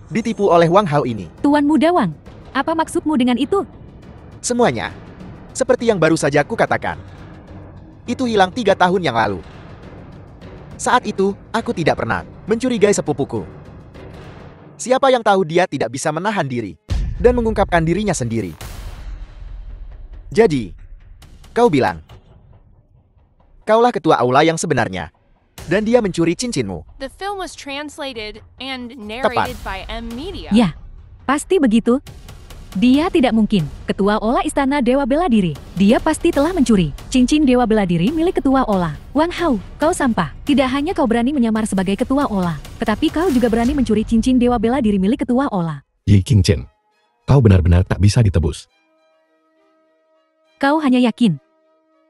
ditipu oleh Wang Hao ini. Tuan muda Wang, apa maksudmu dengan itu? Semuanya. Seperti yang baru saja aku katakan. Itu hilang 3 tahun yang lalu. Saat itu, aku tidak pernah mencurigai sepupuku. Siapa yang tahu dia tidak bisa menahan diri dan mengungkapkan dirinya sendiri. Jadi, kau bilang, kaulah ketua aula yang sebenarnya, dan dia mencuri cincinmu. The film was translated and narrated by M Media. Ya, pasti begitu. Dia tidak mungkin, ketua Ola Istana Dewa Bela Diri. Dia pasti telah mencuri cincin Dewa Bela Diri milik ketua Ola. Wang Hao, kau sampah. Tidak hanya kau berani menyamar sebagai ketua Ola, tetapi kau juga berani mencuri cincin Dewa Bela Diri milik ketua Ola. Yi Qingchen, kau benar-benar tak bisa ditebus. Kau hanya yakin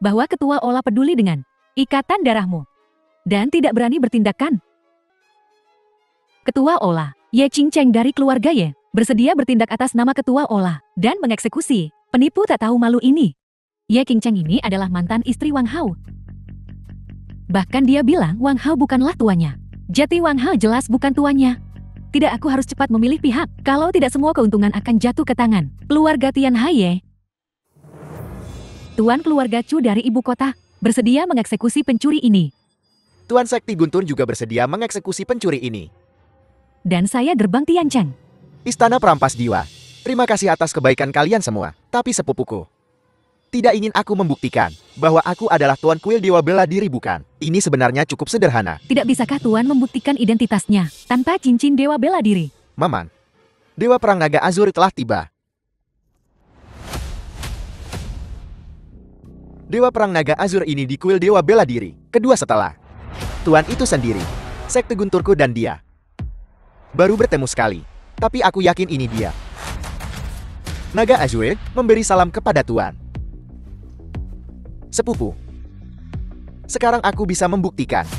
bahwa ketua Ola peduli dengan ikatan darahmu dan tidak berani bertindakkan. Ketua Ola, Ye Qingcheng dari keluarga Ye, bersedia bertindak atas nama ketua Ola dan mengeksekusi penipu tak tahu malu ini. Ye Qingcheng ini adalah mantan istri Wang Hao. Bahkan dia bilang Wang Hao bukanlah tuannya. Jati Wang Hao jelas bukan tuannya. Tidak, aku harus cepat memilih pihak. Kalau tidak, semua keuntungan akan jatuh ke tangan keluarga Tian Hai Ye. Tuan keluarga Chu dari ibu kota bersedia mengeksekusi pencuri ini. Tuan Sekti Guntur juga bersedia mengeksekusi pencuri ini. Dan saya gerbang Tian Cheng. Istana Perampas Jiwa, terima kasih atas kebaikan kalian semua. Tapi sepupuku, tidak ingin aku membuktikan bahwa aku adalah Tuan Kuil Dewa Bela Diri, bukan. Ini sebenarnya cukup sederhana. Tidak bisakah Tuan membuktikan identitasnya tanpa cincin Dewa Bela Diri? Maman, Dewa Perang Naga Azur telah tiba. Dewa Perang Naga Azur ini di Kuil Dewa Bela Diri, kedua setelah Tuan itu sendiri, Sekte Gunturku dan dia. Baru bertemu sekali, tapi aku yakin ini dia. Naga Azur memberi salam kepada Tuan. Sepupu, sekarang aku bisa membuktikan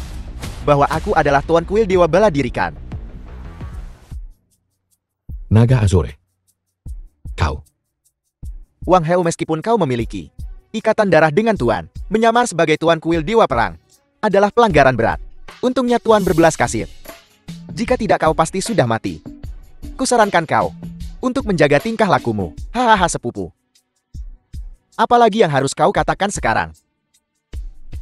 bahwa aku adalah Tuan Kuil Dewa Bela Diri, kan? Naga Azure. Kau. Wang Hao, meskipun kau memiliki ikatan darah dengan Tuan, menyamar sebagai Tuan Kuil Dewa Perang adalah pelanggaran berat. Untungnya Tuan berbelas kasih. Jika tidak, kau pasti sudah mati. Kusarankan kau untuk menjaga tingkah lakumu. Hahaha sepupu. Apalagi yang harus kau katakan sekarang?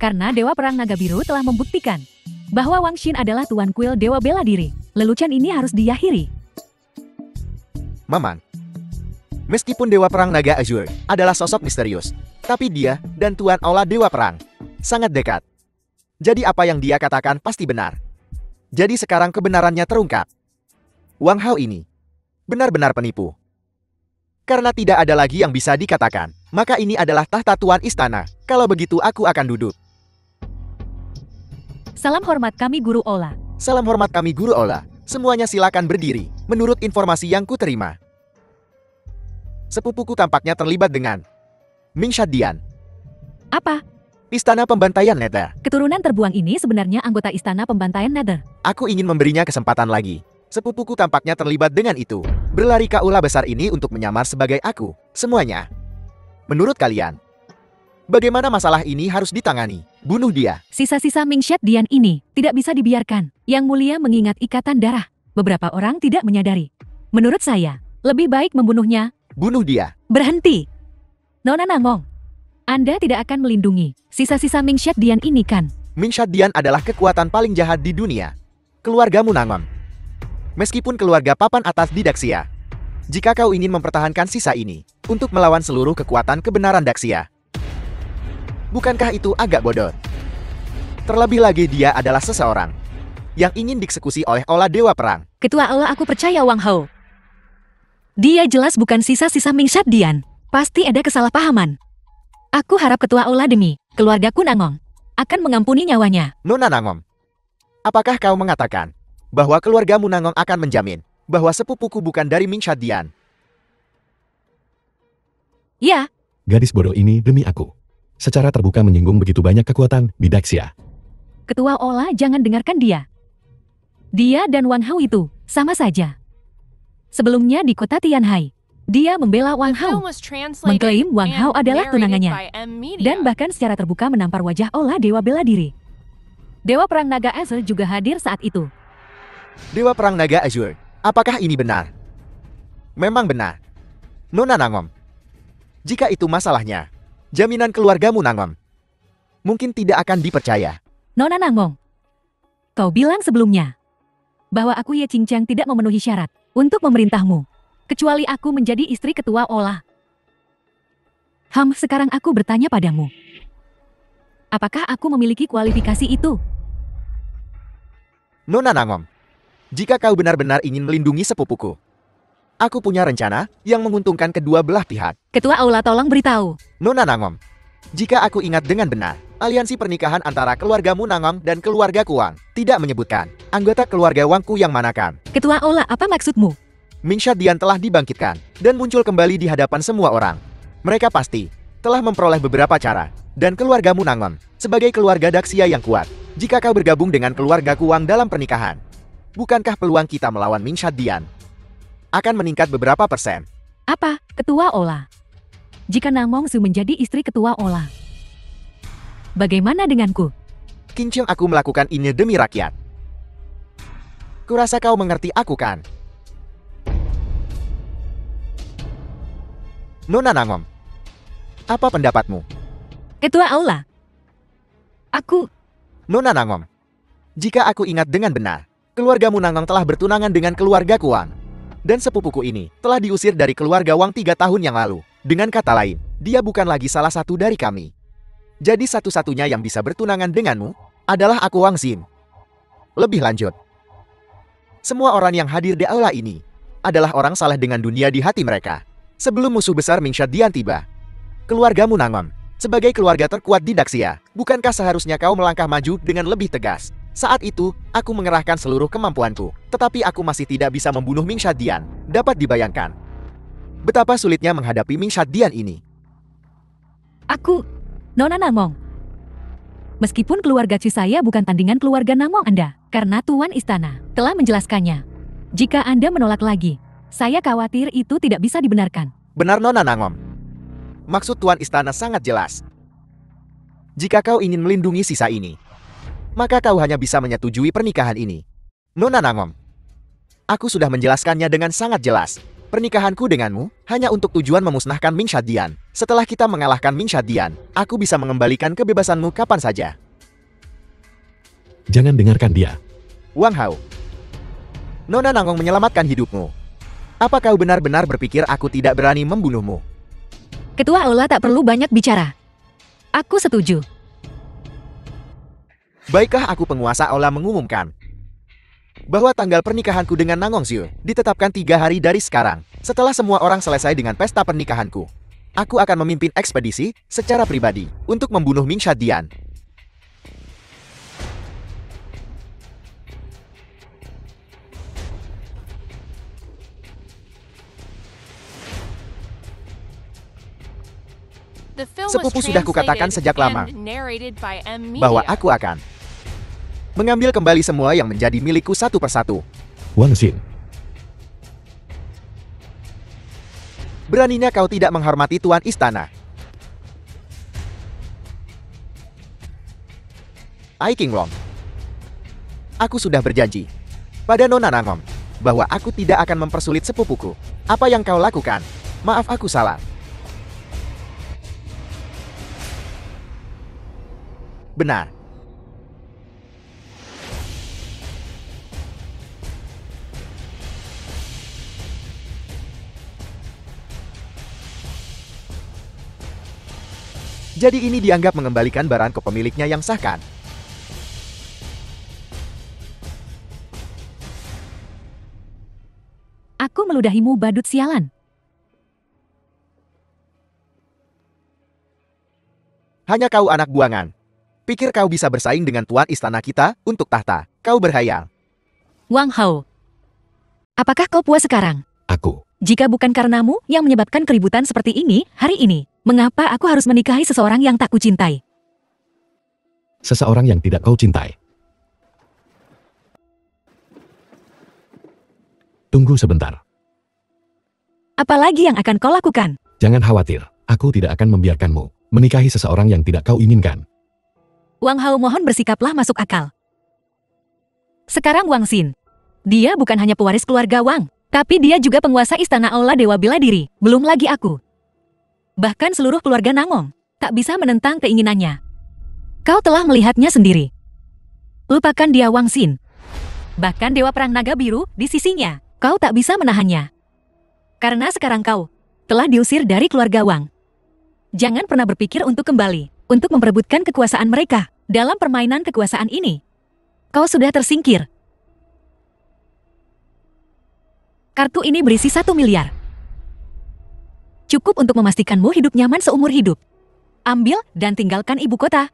Karena Dewa Perang Naga Biru telah membuktikan bahwa Wang Xin adalah Tuan Kuil Dewa Bela Diri. Lelucon ini harus diakhiri. Mamang, meskipun Dewa Perang Naga Azur adalah sosok misterius, tapi dia dan Tuan Aula Dewa Perang sangat dekat. Jadi apa yang dia katakan pasti benar. Jadi sekarang kebenarannya terungkap. Wang Hao ini benar-benar penipu. Karena tidak ada lagi yang bisa dikatakan, maka ini adalah tahta Tuan Istana. Kalau begitu aku akan duduk. Salam hormat kami Guru Ola. Salam hormat kami Guru Ola. Semuanya silakan berdiri, menurut informasi yang kuterima. Sepupuku tampaknya terlibat dengan Ming Shadian. Apa? Istana Pembantaian Nether. Keturunan terbuang ini sebenarnya anggota Istana Pembantaian Nether. Aku ingin memberinya kesempatan lagi. Sepupuku tampaknya terlibat dengan itu. Berlari ke aula besar ini untuk menyamar sebagai aku. Semuanya. Menurut kalian, bagaimana masalah ini harus ditangani? Bunuh dia. Sisa-sisa Ming Shadian ini tidak bisa dibiarkan. Yang Mulia mengingat ikatan darah. Beberapa orang tidak menyadari. Menurut saya, lebih baik membunuhnya. Bunuh dia. Berhenti. Nona Nangong, Anda tidak akan melindungi sisa-sisa Ming Shadian ini, kan? Ming Shadian adalah kekuatan paling jahat di dunia. Keluargamu Nangon. Meskipun keluarga papan atas di Daxia. Jika kau ingin mempertahankan sisa ini untuk melawan seluruh kekuatan kebenaran Daxia, bukankah itu agak bodoh? Terlebih lagi dia adalah seseorang yang ingin dieksekusi oleh Ola Dewa Perang. Ketua Ola, aku percaya Wang Hao. Dia jelas bukan sisa-sisa Mingshat Dian. Pasti ada kesalahpahaman. Aku harap Ketua Ola demi keluargaku Nangong akan mengampuni nyawanya. Nona Nangong, apakah kau mengatakan bahwa keluargamu Nangong akan menjamin bahwa sepupuku bukan dari Mingshat Dian? Ya, Gadis bodoh ini demi aku. Secara terbuka menyinggung begitu banyak kekuatan di Daxia. Ketua Ola, jangan dengarkan dia. Dia dan Wang Hao itu sama saja. Sebelumnya di kota Tianhai, dia membela Wang The film Hao, was translated mengklaim Wang Hao and adalah narrated tunangannya, by M Media. dan bahkan secara terbuka menampar wajah Ola Dewa Bela Diri. Dewa Perang Naga Azure juga hadir saat itu. Dewa Perang Naga Azure, apakah ini benar? Memang benar. Nona Nangong, jika itu masalahnya, jaminan keluargamu Nangong mungkin tidak akan dipercaya. Nona Nangong, kau bilang sebelumnya bahwa aku Ye Qingqiang tidak memenuhi syarat untuk memerintahmu, kecuali aku menjadi istri ketua Ola. Sekarang aku bertanya padamu. Apakah aku memiliki kualifikasi itu? Nona Nangong, jika kau benar-benar ingin melindungi sepupuku, aku punya rencana yang menguntungkan kedua belah pihak. Ketua Ola, tolong beritahu. Nona Nangong, jika aku ingat dengan benar, aliansi pernikahan antara keluargamu Nangong dan keluarga Kuang tidak menyebutkan anggota keluarga Wangku yang manakan. Ketua Ola, apa maksudmu? Mingshat Dian telah dibangkitkan dan muncul kembali di hadapan semua orang. Mereka pasti telah memperoleh beberapa cara, dan keluargamu Nangong sebagai keluarga Daxia yang kuat. Jika kau bergabung dengan keluarga Kuang dalam pernikahan, bukankah peluang kita melawan Mingshat Dian akan meningkat beberapa persen? Apa, Ketua Ola? Jika Namong Su menjadi istri Ketua Ola, bagaimana denganku? Qingqiang, aku melakukan ini demi rakyat. Kurasa kau mengerti aku kan? Nona Nangong, apa pendapatmu? Ketua Ola, aku... Nona Nangong, jika aku ingat dengan benar, keluargamu Nangong telah bertunangan dengan keluarga Kuang. Dan sepupuku ini telah diusir dari keluarga Wang 3 tahun yang lalu. Dengan kata lain, dia bukan lagi salah satu dari kami. Jadi satu-satunya yang bisa bertunangan denganmu adalah aku, Wang Xin. Lebih lanjut, semua orang yang hadir di aula ini adalah orang saleh dengan dunia di hati mereka. Sebelum musuh besar Mingshat Dian tiba, keluargamu Nangong sebagai keluarga terkuat di Daxia, bukankah seharusnya kau melangkah maju dengan lebih tegas? Saat itu, aku mengerahkan seluruh kemampuanku, tetapi aku masih tidak bisa membunuh Mingshat Dian. Dapat dibayangkan betapa sulitnya menghadapi Mingshat Dian ini. Aku, Nona Namong. Meskipun keluarga Ci saya bukan tandingan keluarga Namong Anda, karena Tuan Istana telah menjelaskannya. Jika Anda menolak lagi, saya khawatir itu tidak bisa dibenarkan. Benar, Nona Nangong. Maksud Tuan Istana sangat jelas. Jika kau ingin melindungi sisa ini, maka kau hanya bisa menyetujui pernikahan ini. Nona Nangong, aku sudah menjelaskannya dengan sangat jelas. Pernikahanku denganmu hanya untuk tujuan memusnahkan Mingshat Dian. Setelah kita mengalahkan Mingshat Dian, aku bisa mengembalikan kebebasanmu kapan saja. Jangan dengarkan dia. Wang Hao, Nona Nangong menyelamatkan hidupmu. Apa kau benar-benar berpikir aku tidak berani membunuhmu? Ketua Ola tak perlu banyak bicara. Aku setuju. Baikkah aku, penguasa Ola, mengumumkan bahwa tanggal pernikahanku dengan Nangong Xiu ditetapkan 3 hari dari sekarang. Setelah semua orang selesai dengan pesta pernikahanku, aku akan memimpin ekspedisi secara pribadi untuk membunuh Mingshat Dian. The film was Sepupu sudah kukatakan translated sejak lama and narrated by M Media. bahwa aku akan mengambil kembali semua yang menjadi milikku satu persatu. Wang Xin, Beraninya kau tidak menghormati Tuan Istana. Ai Qinglong, aku sudah berjanji pada Nona Nangong bahwa aku tidak akan mempersulit sepupuku. Apa yang kau lakukan? Maaf, aku salah. Benar. Jadi ini dianggap mengembalikan barang ke pemiliknya yang sah kan? Aku meludahimu, badut sialan. Hanya kau anak buangan. Pikir kau bisa bersaing dengan tuan istana kita untuk tahta? Kau berhayal. Wang Hao. Apakah kau puas sekarang? Aku. Jika bukan karenamu yang menyebabkan keributan seperti ini, hari ini, mengapa aku harus menikahi seseorang yang tak kucintai? Seseorang yang tidak kau cintai. Tunggu sebentar. Apalagi yang akan kau lakukan? Jangan khawatir, aku tidak akan membiarkanmu menikahi seseorang yang tidak kau inginkan. Wang Hao, mohon bersikaplah masuk akal. Sekarang Wang Xin. Dia bukan hanya pewaris keluarga Wang, tapi dia juga penguasa istana Aula Dewa Bela Diri, belum lagi aku. Bahkan seluruh keluarga Nangong tak bisa menentang keinginannya. Kau telah melihatnya sendiri. Lupakan dia, Wang Xin. Bahkan Dewa Perang Naga Biru di sisinya, kau tak bisa menahannya. Karena sekarang kau telah diusir dari keluarga Wang. Jangan pernah berpikir untuk kembali, untuk memperebutkan kekuasaan mereka. Dalam permainan kekuasaan ini, kau sudah tersingkir. Kartu ini berisi 1 miliar. Cukup untuk memastikanmu hidup nyaman seumur hidup. Ambil dan tinggalkan ibu kota.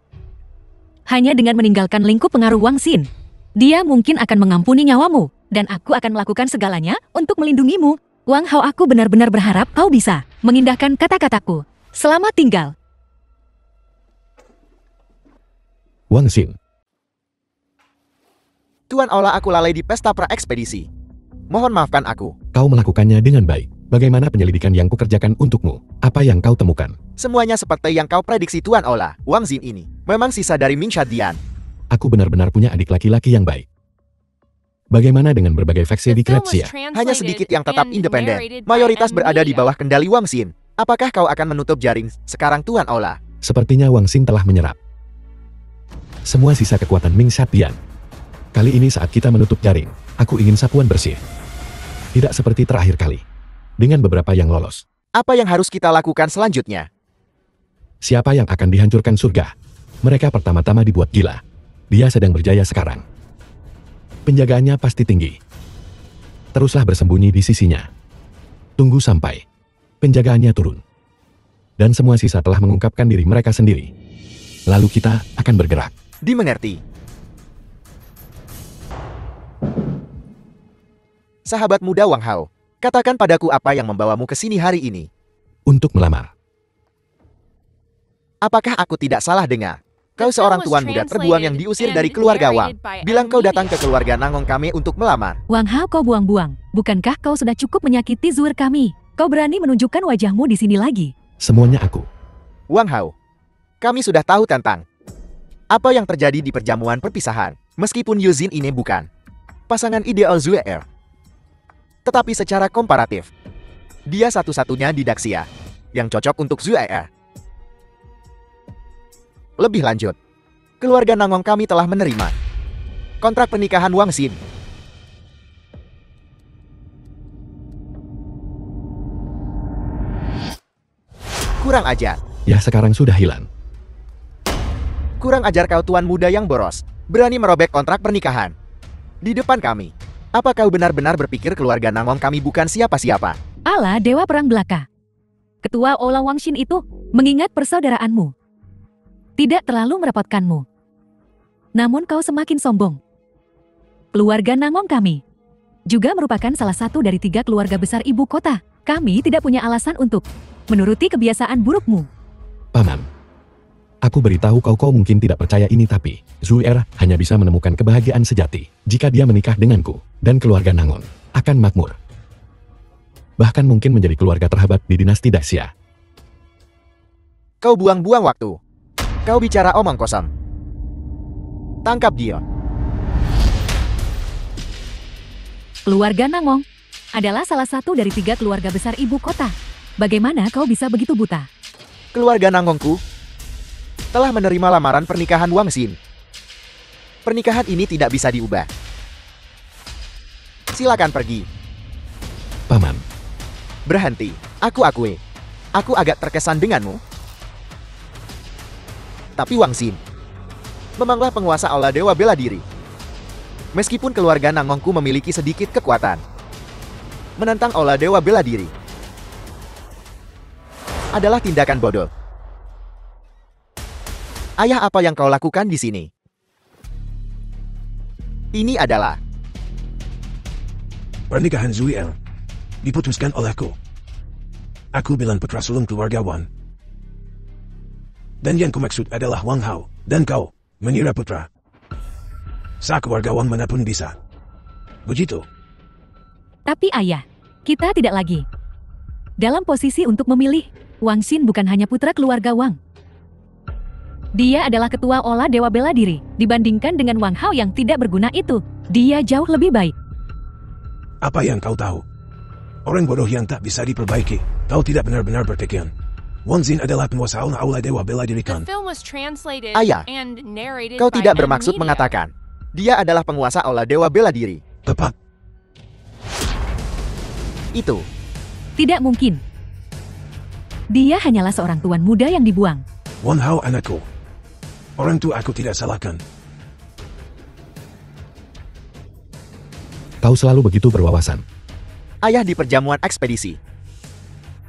Hanya dengan meninggalkan lingkup pengaruh Wang Xin, dia mungkin akan mengampuni nyawamu, dan aku akan melakukan segalanya untuk melindungimu. Wang Hao, aku benar-benar berharap kau bisa mengindahkan kata-kataku. Selamat tinggal. Wang Xin. Tuan Aula, aku lalai di pesta pra-ekspedisi. Mohon maafkan aku. Kau melakukannya dengan baik. Bagaimana penyelidikan yang kukerjakan untukmu? Apa yang kau temukan? Semuanya seperti yang kau prediksi, Tuan Aula. Wang Xin ini memang sisa dari Ming Shadian. Aku benar-benar punya adik laki-laki yang baik. Bagaimana dengan berbagai faksi di Kretsia? Hanya sedikit yang tetap independen. Mayoritas berada di bawah kendali Wang Xin. Apakah kau akan menutup jaring sekarang, Tuan Aula? Sepertinya Wang Xin telah menyerap semua sisa kekuatan Ming Shadian. Kali ini saat kita menutup jaring, aku ingin sapuan bersih. Tidak seperti terakhir kali. Dengan beberapa yang lolos. Apa yang harus kita lakukan selanjutnya? Siapa yang akan dihancurkan surga? Mereka pertama-tama dibuat gila. Dia sedang berjaya sekarang. Penjagaannya pasti tinggi. Teruslah bersembunyi di sisinya. Tunggu sampai penjagaannya turun. Dan semua sisa telah mengungkapkan diri mereka sendiri. Lalu kita akan bergerak. Dimengerti. Sahabat muda Wang Hao, katakan padaku apa yang membawamu ke sini hari ini. Untuk melamar. Apakah aku tidak salah dengar? Kau seorang tuan muda terbuang yang diusir dari keluarga Wang. Bilang kau datang ke keluarga Nangong kami untuk melamar. Wang Hao, kau buang-buang. Bukankah kau sudah cukup menyakiti zuhur kami? Kau berani menunjukkan wajahmu di sini lagi? Semuanya aku. Wang Hao, kami sudah tahu tentang apa yang terjadi di perjamuan perpisahan. Meskipun Yuzin ini bukan pasangan ideal Zuer, tetapi secara komparatif, dia satu-satunya di Daxia yang cocok untuk Zuer. Lebih lanjut, keluarga Nangong kami telah menerima kontrak pernikahan Wang Xin. Kurang ajar. Ya, sekarang sudah hilang. Kurang ajar kau, tuan muda yang boros. Berani merobek kontrak pernikahan di depan kami. Apa kau benar-benar berpikir keluarga Nangong kami bukan siapa-siapa? Allah Dewa Perang Belaka. Ketua Ola Wang Xin itu mengingat persaudaraanmu. Tidak terlalu merepotkanmu. Namun kau semakin sombong. Keluarga Nangong kami juga merupakan salah satu dari 3 keluarga besar ibu kota. Kami tidak punya alasan untuk menuruti kebiasaan burukmu. Paman. Aku beritahu kau mungkin tidak percaya ini, tapi Zuer hanya bisa menemukan kebahagiaan sejati jika dia menikah denganku, dan keluarga Nangon akan makmur. Bahkan mungkin menjadi keluarga terhebat di dinasti Daxia. Kau buang-buang waktu. Kau bicara omong kosong. Tangkap dia. Keluarga Nangong adalah salah satu dari 3 keluarga besar ibu kota. Bagaimana kau bisa begitu buta? Keluarga Nangongku telah menerima lamaran pernikahan Wang Xin. Pernikahan ini tidak bisa diubah. Silakan pergi. Paman. Berhenti. Aku akui. Aku agak terkesan denganmu. Tapi Wang Xin memanglah penguasa Aula Dewa Bela Diri. Meskipun keluarga Nangongku memiliki sedikit kekuatan, menentang Aula Dewa Bela Diri adalah tindakan bodoh. Ayah, apa yang kau lakukan di sini? Ini adalah pernikahan Zuiel. Diputuskan olehku. Aku bilang putra sulung keluarga Wan. Dan yang kumaksud adalah Wang Hao. Dan kau mengira putra sa keluarga Wang manapun bisa. Begitu. Tapi ayah, kita tidak lagi dalam posisi untuk memilih. Wang Xin bukan hanya putra keluarga Wang. Dia adalah ketua Ola Dewa Bela Diri. Dibandingkan dengan Wang Hao yang tidak berguna itu, dia jauh lebih baik. Apa yang kau tahu? Orang bodoh yang tak bisa diperbaiki. Kau tidak benar-benar berpikiran. Wang Xin adalah penguasa Aula Dewa Bela Diri kan? The film was translated Ayah, and narrated kau by tidak M bermaksud Media. mengatakan dia adalah penguasa Aula Dewa Bela Diri. Tepat. Itu Tidak mungkin. Dia hanyalah seorang tuan muda yang dibuang. Wang Hao anakku. Orang tua aku tidak salahkan. Kau selalu begitu berwawasan. ayah di perjamuan ekspedisi.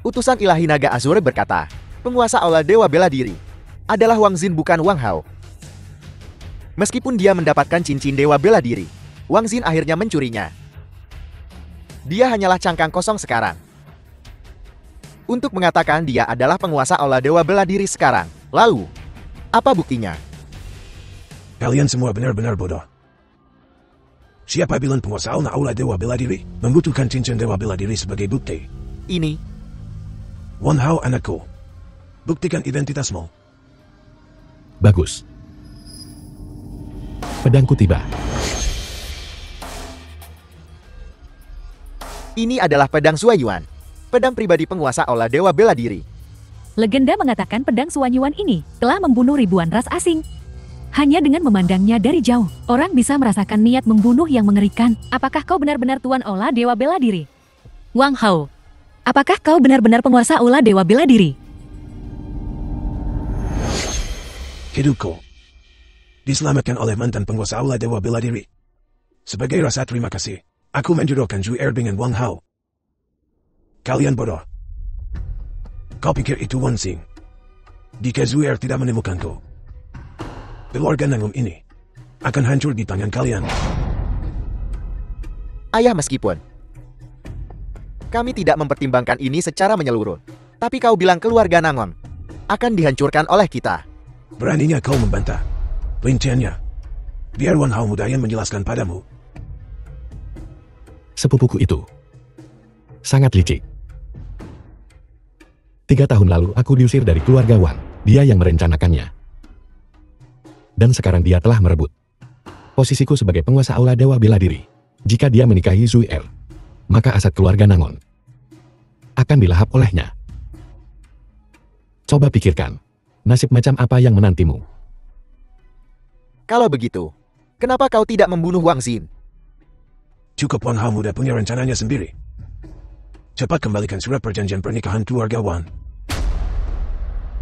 Utusan ilahi naga Azur berkata, penguasa Aula Dewa Bela Diri adalah Wang Xin bukan Wang Hao. Meskipun dia mendapatkan cincin Dewa Bela Diri, Wang Xin akhirnya mencurinya. Dia hanyalah cangkang kosong sekarang. Untuk mengatakan dia adalah penguasa Aula Dewa Bela Diri sekarang. Lalu, apa buktinya? Kalian semua benar-benar bodoh. Siapa bilang penguasa Aula Dewa Bela Diri membutuhkan cincin Dewa Bela Diri sebagai bukti? Ini, Wang Hao anakku. Buktikan identitasmu. Bagus. Pedangku tiba. ini adalah pedang Suayuan. Pedang pribadi penguasa Aula Dewa Bela Diri. Legenda mengatakan pedang Suanyuan ini telah membunuh ribuan ras asing. Hanya dengan memandangnya dari jauh, orang bisa merasakan niat membunuh yang mengerikan. Apakah kau benar-benar Tuan Aula Dewa Bela Diri? Wang Hao, apakah kau benar-benar penguasa Aula Dewa Bela Diri? Hidupku diselamatkan oleh mantan penguasa Aula Dewa Bela Diri. Sebagai rasa terima kasih, aku menjodohkan Zhu Er dengan Wang Hao. Kalian bodoh. Kau pikir itu Wang Xin? Jika Zhu Er tidak menemukanku, keluarga Nangum ini akan hancur di tangan kalian. Ayah, meskipun kami tidak mempertimbangkan ini secara menyeluruh, tapi kau bilang keluarga Nangon akan dihancurkan oleh kita. Beraninya kau membantah. Rinciannya, biar Wang Hao muda yang menjelaskan padamu. Sepupuku itu sangat licik. 3 tahun lalu aku diusir dari keluarga Wang. Dia yang merencanakannya. Dan sekarang dia telah merebut posisiku sebagai penguasa Aula Dewa Bela Diri. Jika dia menikahi Zhu Er, maka aset keluarga Nangon akan dilahap olehnya. Coba pikirkan, nasib macam apa yang menantimu. Kalau begitu, kenapa kau tidak membunuh Wang Xin? Cukup Wang Hao muda punya rencananya sendiri. Cepat kembalikan surat perjanjian pernikahan keluarga Wang.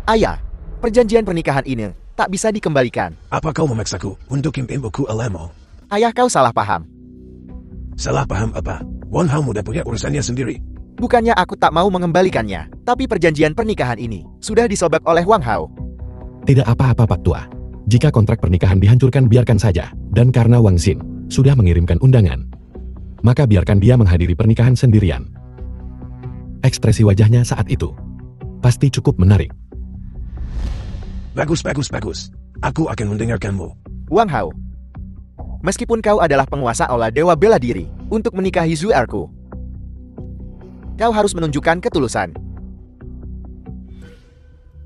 Ayah, perjanjian pernikahan ini tak bisa dikembalikan. Apa kau memaksaku untuk impian buku alamu? Ayah, kau salah paham. Salah paham apa? Wang Hao muda punya urusannya sendiri. Bukannya aku tak mau mengembalikannya, tapi perjanjian pernikahan ini sudah disobek oleh Wang Hao. Tidak apa-apa Pak Tua. Jika kontrak pernikahan dihancurkan biarkan saja. Dan karena Wang Xin sudah mengirimkan undangan, maka biarkan dia menghadiri pernikahan sendirian. Ekspresi wajahnya saat itu pasti cukup menarik. Bagus. Aku akan mendengarkanmu. Wang Hao, meskipun kau adalah penguasa Aula Dewa Bela Diri untuk menikahi Zhu Er-ku, kau harus menunjukkan ketulusan.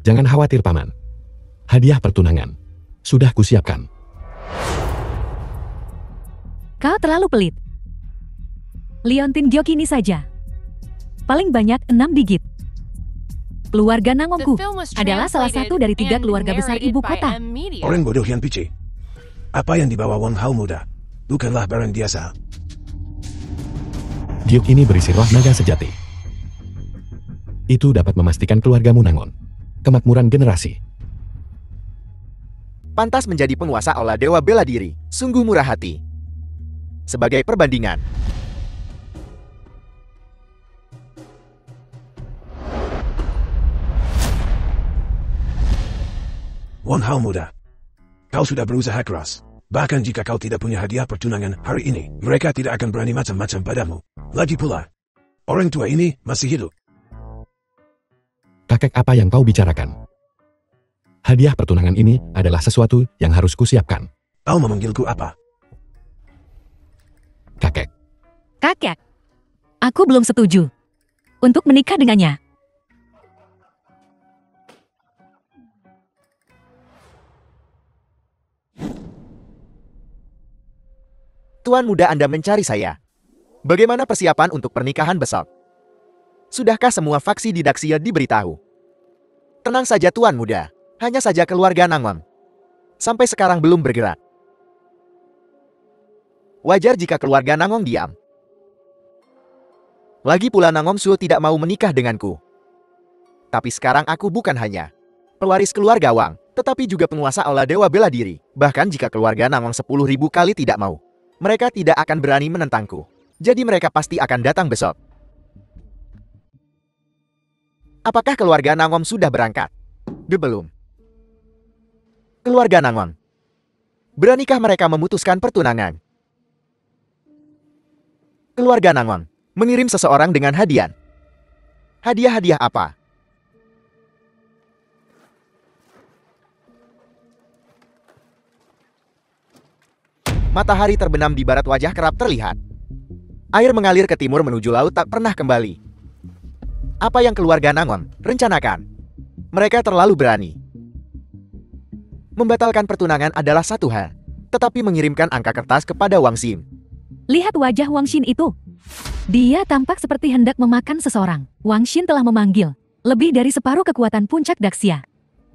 Jangan khawatir Paman. Hadiah pertunangan sudah kusiapkan. Kau terlalu pelit. Liontin Gyokini saja. Paling banyak 6 digit. Keluarga The Nangongku film was adalah salah translated satu dari 3 and keluarga besar narrated ibu by kota. M Media. Orang bodoh yang pici. Apa yang dibawa Wang Hao muda bukanlah barang biasa. Giok ini berisi roh naga sejati. Itu dapat memastikan keluargamu Nangon kemakmuran generasi. Pantas menjadi penguasa Aula Dewa Bela Diri, sungguh murah hati. Sebagai perbandingan, Wang Hao muda. Kau sudah berusaha keras. Bahkan jika kau tidak punya hadiah pertunangan hari ini, mereka tidak akan berani macam-macam padamu. Lagi pula, orang tua ini masih hidup. Kakek, apa yang kau bicarakan? Hadiah pertunangan ini adalah sesuatu yang harus kusiapkan. Kau memanggilku apa? Kakek, Kakek, aku belum setuju untuk menikah dengannya. Tuan muda, Anda mencari saya. Bagaimana persiapan untuk pernikahan besok? Sudahkah semua faksi di Daxia diberitahu? Tenang saja Tuan muda, hanya saja keluarga Nangwang sampai sekarang belum bergerak. Wajar jika keluarga Nangwang diam. Lagi pula Nangwang Su tidak mau menikah denganku. Tapi sekarang aku bukan hanya pewaris keluarga Wang, tetapi juga penguasa aula dewa bela diri. Bahkan jika keluarga Nangwang 10.000 kali tidak mau, mereka tidak akan berani menentangku. Jadi mereka pasti akan datang besok. Apakah keluarga Nangwang sudah berangkat? Belum. Keluarga Nangwang, beranikah mereka memutuskan pertunangan? Keluarga Nangwang mengirim seseorang dengan hadiah. Hadiah-hadiah apa? Matahari terbenam di barat, wajah kerap terlihat. Air mengalir ke timur menuju laut tak pernah kembali. Apa yang keluarga Nangwang rencanakan? Mereka terlalu berani. Membatalkan pertunangan adalah satu hal, tetapi mengirimkan angka kertas kepada Wang Xin. Lihat wajah Wang Xin itu. Dia tampak seperti hendak memakan seseorang. Wang Xin telah memanggil lebih dari separuh kekuatan puncak Daxia.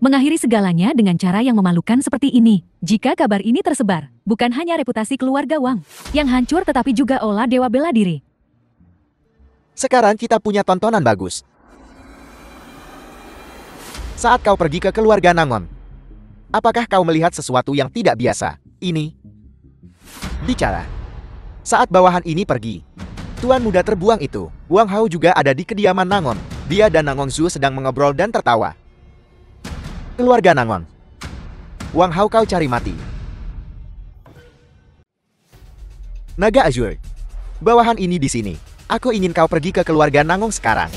Mengakhiri segalanya dengan cara yang memalukan seperti ini. Jika kabar ini tersebar, bukan hanya reputasi keluarga Wang yang hancur, tetapi juga olah dewa bela diri. Sekarang kita punya tontonan bagus. Saat kau pergi ke keluarga Nangwang, apakah kau melihat sesuatu yang tidak biasa? Ini bicara. Saat bawahan ini pergi, tuan muda terbuang itu, Wang Hao juga ada di kediaman Nangwang. Dia dan Nangwang Zhu sedang mengobrol dan tertawa. Keluarga Nangwang, Wang Hao kau cari mati. Naga Azure, bawahan ini di sini. Aku ingin kau pergi ke keluarga Nangwang sekarang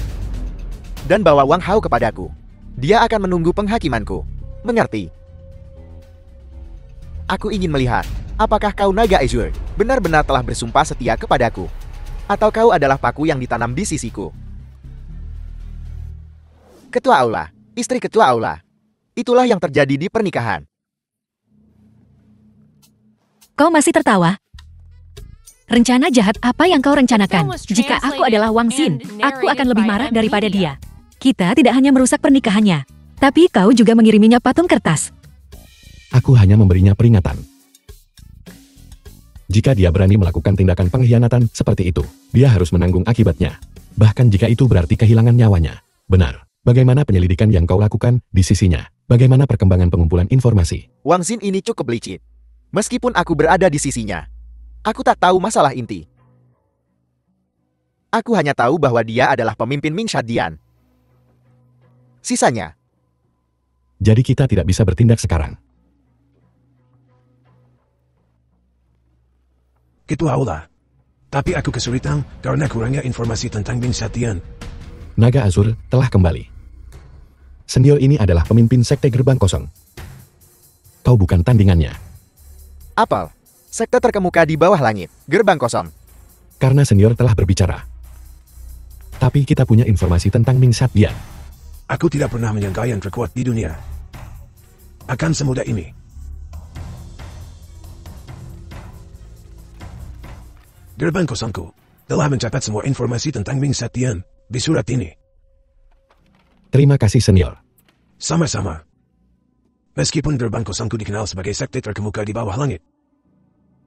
dan bawa Wang Hao kepadaku. Dia akan menunggu penghakimanku. Mengerti? Aku ingin melihat apakah kau Naga Azure benar-benar telah bersumpah setia kepadaku, atau kau adalah paku yang ditanam di sisiku. Ketua Aula, istri Ketua Aula. Itulah yang terjadi di pernikahan. Kau masih tertawa? Rencana jahat apa yang kau rencanakan? Jika aku adalah Wang Xin, aku akan lebih marah daripada dia. Kita tidak hanya merusak pernikahannya, tapi kau juga mengiriminya patung kertas. aku hanya memberinya peringatan. Jika dia berani melakukan tindakan pengkhianatan seperti itu, dia harus menanggung akibatnya. Bahkan jika itu berarti kehilangan nyawanya. Benar. Bagaimana penyelidikan yang kau lakukan di sisinya? Bagaimana perkembangan pengumpulan informasi? Wang Xin ini cukup licik. Meskipun aku berada di sisinya, aku tak tahu masalah inti. Aku hanya tahu bahwa dia adalah pemimpin Ming Shadian. Sisanya. Jadi kita tidak bisa bertindak sekarang. Ketua Aula. Tapi aku kesulitan karena kurangnya informasi tentang Ming Shadian. Naga Azur telah kembali. Senior ini adalah pemimpin sekte gerbang kosong. Kau bukan tandingannya. Apel, sekte terkemuka di bawah langit, gerbang kosong. Karena senior telah berbicara. Tapi kita punya informasi tentang Ming Shadian. Aku tidak pernah menyangka yang terkuat di dunia akan semudah ini. Gerbang kosongku telah mencatat semua informasi tentang Ming Shadian di surat ini. Terima kasih senior. Sama-sama. Meskipun gerbang kosongku dikenal sebagai sekte terkemuka di bawah langit,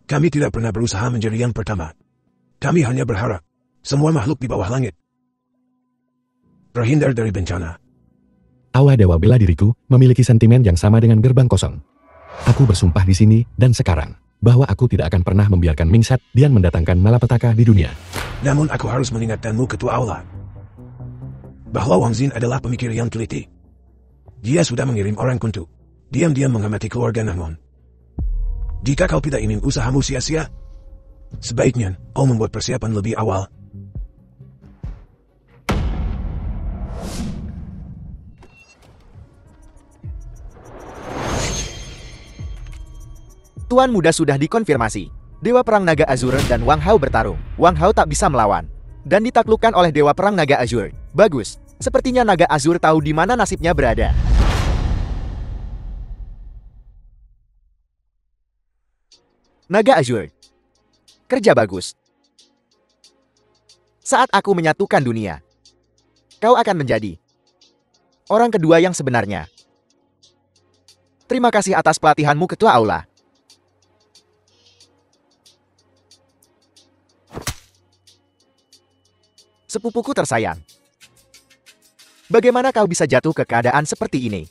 kami tidak pernah berusaha menjadi yang pertama. Kami hanya berharap semua makhluk di bawah langit terhindar dari bencana. Aula Dewa Bela Diriku memiliki sentimen yang sama dengan gerbang kosong. Aku bersumpah di sini dan sekarang bahwa aku tidak akan pernah membiarkan Ming Shadian mendatangkan malapetaka di dunia. Namun aku harus mengingatkanmu Ketua Aula bahwa Wang Xin adalah pemikir yang teliti. Dia sudah mengirim orang untuk Diam-diam mengamati keluarga Nangon. Jika kau tidak ingin usahamu sia-sia, sebaiknya kau membuat persiapan lebih awal. Tuan muda sudah dikonfirmasi. Dewa Perang Naga Azur dan Wang Hao bertarung. Wang Hao tak bisa melawan dan ditaklukkan oleh Dewa Perang Naga Azur. Bagus. Sepertinya Naga Azur tahu di mana nasibnya berada. Naga Azur. Kerja bagus. Saat aku menyatukan dunia, kau akan menjadi orang kedua yang sebenarnya. Terima kasih atas pelatihanmu, Ketua Aula. Sepupuku tersayang. Bagaimana kau bisa jatuh ke keadaan seperti ini?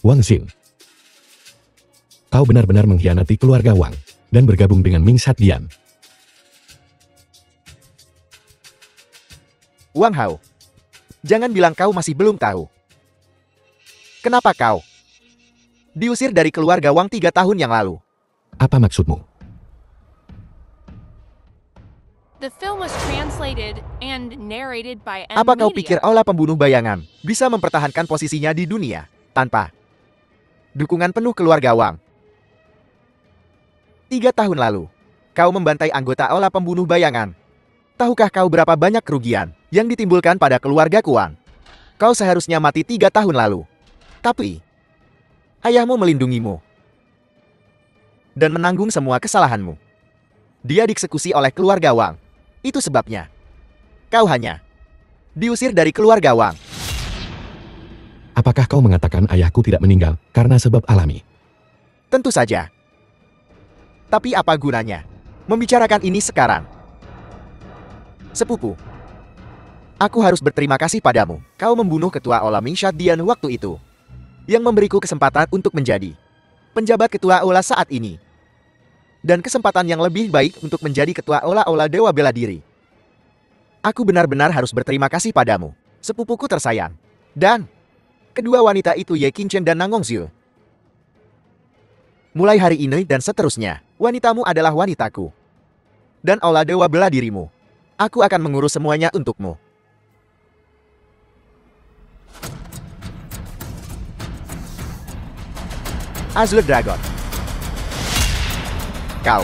Wang Xin. Kau benar-benar mengkhianati keluarga Wang dan bergabung dengan Ming Shadian. Wang Hao, jangan bilang kau masih belum tahu. Kenapa kau diusir dari keluarga Wang 3 tahun yang lalu? Apa maksudmu? The film was translated and narrated by M Apa kau Media. pikir Aula Pembunuh Bayangan bisa mempertahankan posisinya di dunia tanpa dukungan penuh keluarga Wang? 3 tahun lalu, kau membantai anggota Aula Pembunuh Bayangan. Tahukah kau berapa banyak kerugian yang ditimbulkan pada keluarga Wang? Kau seharusnya mati 3 tahun lalu. Tapi, ayahmu melindungimu dan menanggung semua kesalahanmu. Dia dieksekusi oleh keluarga Wang. Itu sebabnya kau hanya diusir dari keluarga Wang. Apakah kau mengatakan ayahku tidak meninggal karena sebab alami? Tentu saja. Tapi apa gunanya membicarakan ini sekarang? Sepupu, aku harus berterima kasih padamu. Kau membunuh ketua Aula Ming Shadian waktu itu, yang memberiku kesempatan untuk menjadi penjabat ketua Aula saat ini. Dan kesempatan yang lebih baik untuk menjadi ketua Aula Dewa Bela Diri. Aku benar-benar harus berterima kasih padamu, sepupuku tersayang. Dan kedua wanita itu Ye Qingchen dan Nangong Xiu. Mulai hari ini dan seterusnya, wanitamu adalah wanitaku. Dan Aula Dewa Bela Dirimu. Aku akan mengurus semuanya untukmu. Azure Dragon. Kau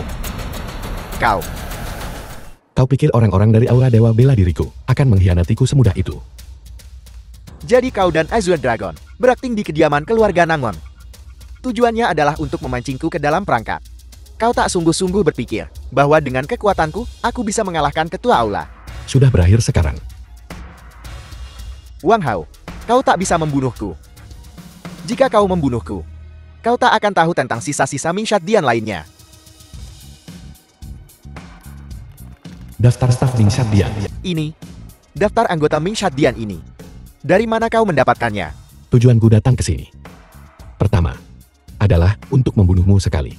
Kau pikir orang-orang dari Aula Dewa Bela Diriku akan mengkhianatiku semudah itu? Jadi kau dan Azure Dragon berakting di kediaman keluarga Nangon. Tujuannya adalah untuk memancingku ke dalam perangkap. Kau tak sungguh-sungguh berpikir bahwa dengan kekuatanku, aku bisa mengalahkan ketua Aula. Sudah berakhir sekarang. Wang Hao, kau tak bisa membunuhku. Jika kau membunuhku, kau tak akan tahu tentang sisa-sisa Ming Shadian lainnya. Daftar staf Ming Shadian. Ini, daftar anggota Ming Shadian ini. Dari mana kau mendapatkannya? Tujuanku datang ke sini. Pertama, adalah untuk membunuhmu sekali.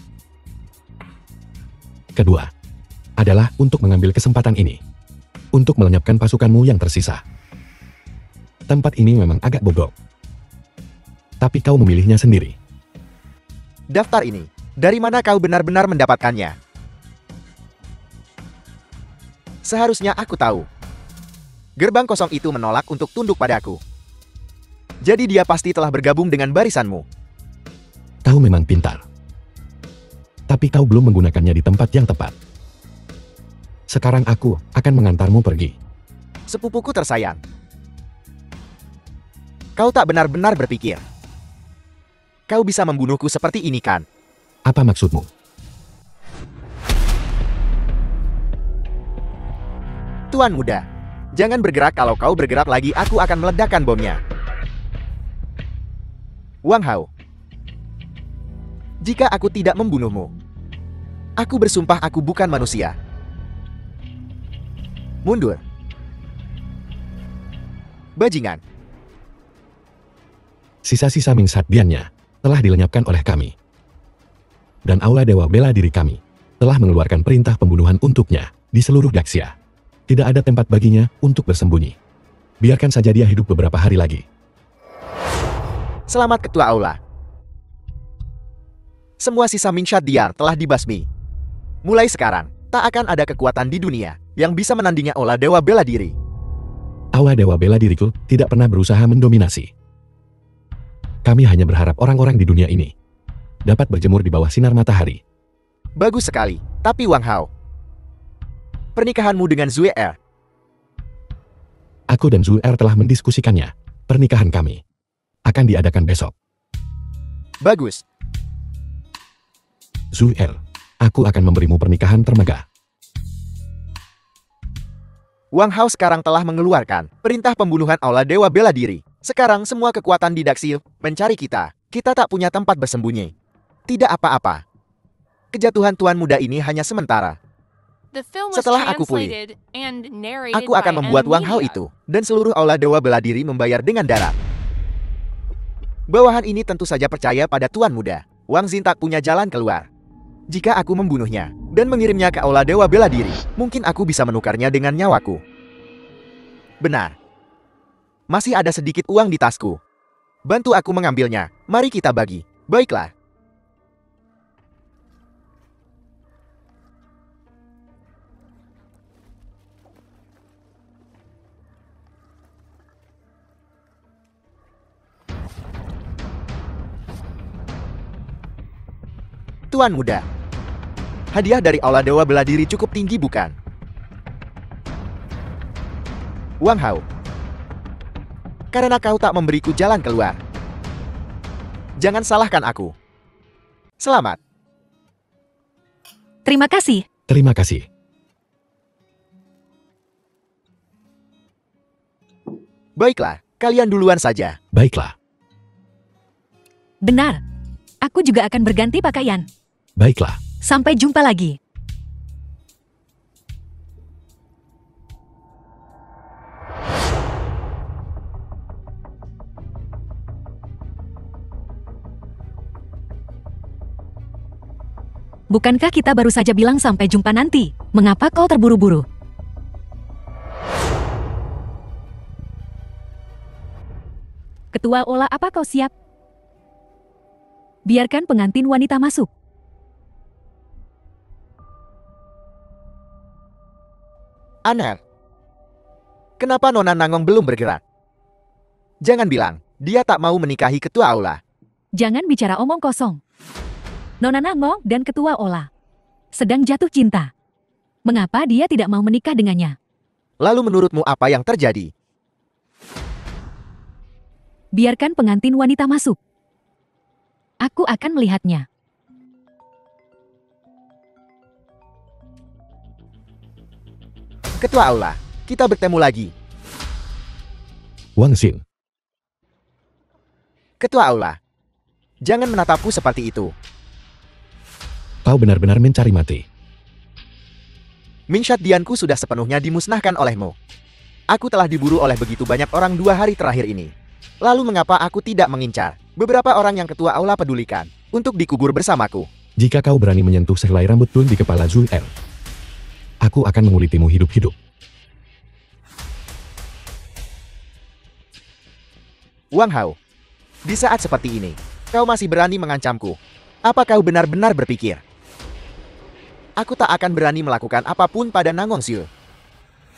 Kedua, adalah untuk mengambil kesempatan ini. Untuk melenyapkan pasukanmu yang tersisa. Tempat ini memang agak bogok. Tapi kau memilihnya sendiri. Daftar ini, dari mana kau benar-benar mendapatkannya? Seharusnya aku tahu. Gerbang kosong itu menolak untuk tunduk padaku. Jadi dia pasti telah bergabung dengan barisanmu. Kau memang pintar. Tapi kau belum menggunakannya di tempat yang tepat. Sekarang aku akan mengantarmu pergi. Sepupuku tersayang. Kau tak benar-benar berpikir kau bisa membunuhku seperti ini kan? Apa maksudmu? Tuan muda, jangan bergerak. Kalau kau bergerak lagi, aku akan meledakkan bomnya. Wang Hao, jika aku tidak membunuhmu, aku bersumpah aku bukan manusia. Mundur. Bajingan. Sisa-sisa Ming Shadian-nya telah dilenyapkan oleh kami. Dan Aula Dewa Bela Diri kami telah mengeluarkan perintah pembunuhan untuknya di seluruh Daxia. Tidak ada tempat baginya untuk bersembunyi. Biarkan saja dia hidup beberapa hari lagi. Selamat Ketua Aula. Semua sisa Mingshat Diar telah dibasmi. Mulai sekarang, tak akan ada kekuatan di dunia yang bisa menandingi Aula Dewa Bela Diri. Aula Dewa Bela Diriku tidak pernah berusaha mendominasi. Kami hanya berharap orang-orang di dunia ini dapat berjemur di bawah sinar matahari. Bagus sekali, tapi Wang Hao, pernikahanmu dengan Zue Er. Aku dan Zhu Er telah mendiskusikannya. Pernikahan kami akan diadakan besok. Bagus. Zhu Er, aku akan memberimu pernikahan termegah. Wang Hao sekarang telah mengeluarkan perintah pembunuhan Aula Dewa Bela Diri. Sekarang semua kekuatan di Daxil mencari kita. Kita tak punya tempat bersembunyi. Tidak apa-apa. Kejatuhan Tuan Muda ini hanya sementara. Setelah aku pulih, aku akan membuat Wang Hao itu dan seluruh Aula Dewa Bela Diri membayar dengan darah. Bawahan ini tentu saja percaya pada Tuan Muda. Wang Xin tak punya jalan keluar. Jika aku membunuhnya dan mengirimnya ke Aula Dewa Bela Diri, mungkin aku bisa menukarnya dengan nyawaku. Benar. Masih ada sedikit uang di tasku. Bantu aku mengambilnya. Mari kita bagi. Baiklah. Tuan Muda, hadiah dari Aula Dewa Bela Diri cukup tinggi bukan? Wang Hao, karena kau tak memberiku jalan keluar. Jangan salahkan aku. Selamat. Terima kasih. Terima kasih. Baiklah, kalian duluan saja. Baiklah. Benar. Aku juga akan berganti pakaian. Baiklah. Sampai jumpa lagi. Bukankah kita baru saja bilang sampai jumpa nanti? Mengapa kau terburu-buru? Ketua Ola, apa kau siap? Biarkan pengantin wanita masuk. Aneh. Kenapa Nona Nangong belum bergerak? Jangan bilang, dia tak mau menikahi Ketua Aula. Jangan bicara omong kosong. Nona Nangong dan Ketua Ola sedang jatuh cinta. Mengapa dia tidak mau menikah dengannya? Lalu menurutmu apa yang terjadi? Biarkan pengantin wanita masuk. Aku akan melihatnya. Ketua Aula, kita bertemu lagi. Wang Xin. Ketua Aula, jangan menatapku seperti itu. Kau benar-benar mencari mati. Mingshat Dianku sudah sepenuhnya dimusnahkan olehmu. Aku telah diburu oleh begitu banyak orang 2 hari terakhir ini. Lalu mengapa aku tidak mengincar beberapa orang yang Ketua Aula pedulikan untuk dikubur bersamaku? Jika kau berani menyentuh sehelai rambut Tun di kepala Zhu Er, aku akan mengulitimu hidup-hidup. Wang Hao, di saat seperti ini, kau masih berani mengancamku. Apa kau benar-benar berpikir aku tak akan berani melakukan apapun pada Nangong Zue?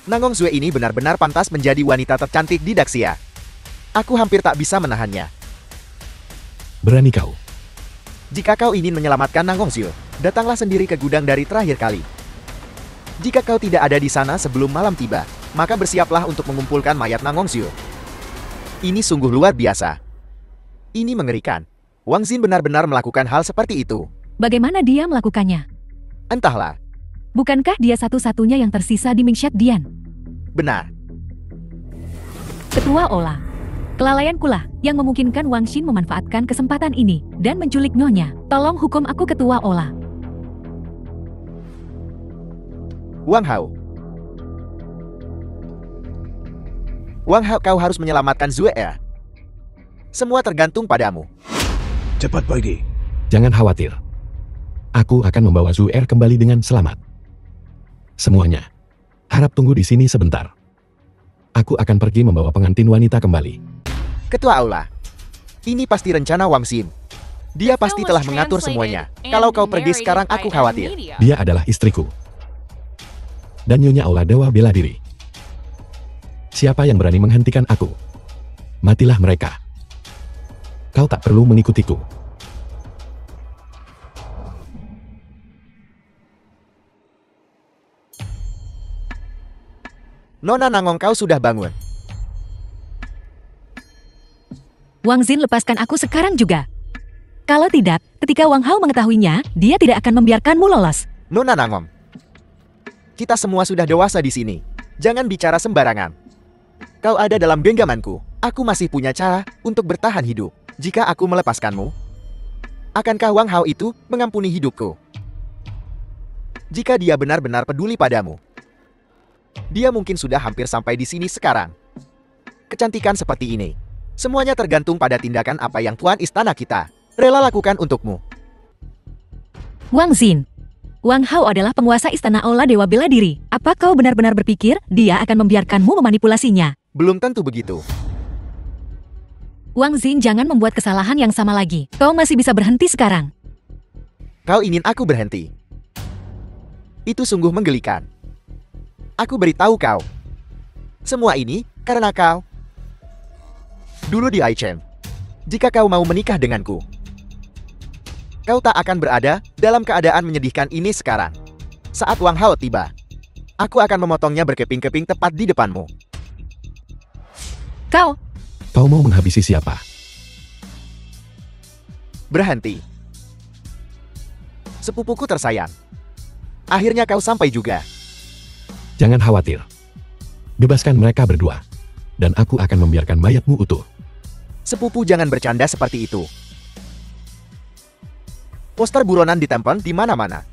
Nangong Zue ini benar-benar pantas menjadi wanita tercantik di Daxia. Aku hampir tak bisa menahannya. Berani kau. Jika kau ingin menyelamatkan Nangong Zue, datanglah sendiri ke gudang dari terakhir kali. Jika kau tidak ada di sana sebelum malam tiba, maka bersiaplah untuk mengumpulkan mayat Nangong Zue. Ini sungguh luar biasa. Ini mengerikan. Wang Xin benar-benar melakukan hal seperti itu. Bagaimana dia melakukannya? Entahlah. Bukankah dia satu-satunya yang tersisa di Mingshat Dian? Benar. Ketua Ola, kelalaiankulah yang memungkinkan Wang Xin memanfaatkan kesempatan ini dan menculik Nyonya. Tolong hukum aku, Ketua Ola. Wang Hao. Wang Hao, kau harus menyelamatkan Zue Er. Semua tergantung padamu. Cepat pergi. Jangan khawatir. Aku akan membawa Zhu Er kembali dengan selamat. Semuanya. Harap tunggu di sini sebentar. Aku akan pergi membawa pengantin wanita kembali. Ketua Aula, Ini pasti rencana Wang Xin. Dia pasti telah mengatur semuanya. Kalau kau pergi sekarang, aku khawatir. Dia adalah istriku. Dan Nyonya Aula Dewa Bela Diri. Siapa yang berani menghentikan aku? Matilah mereka. Kau tak perlu mengikutiku. Nona Nangong, kau sudah bangun. Wang Xin, lepaskan aku sekarang juga. Kalau tidak, ketika Wang Hao mengetahuinya, dia tidak akan membiarkanmu lolos. Nona Nangong, kita semua sudah dewasa di sini. Jangan bicara sembarangan. Kau ada dalam genggamanku. Aku masih punya cara untuk bertahan hidup. Jika aku melepaskanmu, akankah Wang Hao itu mengampuni hidupku? Jika dia benar-benar peduli padamu, dia mungkin sudah hampir sampai di sini sekarang. Kecantikan seperti ini, semuanya tergantung pada tindakan apa yang Tuan Istana kita rela lakukan untukmu. Wang Xin, Wang Hao adalah penguasa Istana Aula Dewa Bela Diri. Apa kau benar-benar berpikir dia akan membiarkanmu memanipulasinya? Belum tentu begitu. Wang Xin, jangan membuat kesalahan yang sama lagi. Kau masih bisa berhenti sekarang. Kau ingin aku berhenti? Itu sungguh menggelikan. Aku beritahu kau. Semua ini karena kau. Dulu di Aichen, jika kau mau menikah denganku, kau tak akan berada dalam keadaan menyedihkan ini sekarang. Saat Wang Hao tiba, aku akan memotongnya berkeping-keping tepat di depanmu. Kau mau menghabisi siapa? Berhenti. Sepupuku tersayang. Akhirnya kau sampai juga. Jangan khawatir. Bebaskan mereka berdua. Dan aku akan membiarkan mayatmu utuh. Sepupu, jangan bercanda seperti itu. Poster buronan ditempel di mana-mana.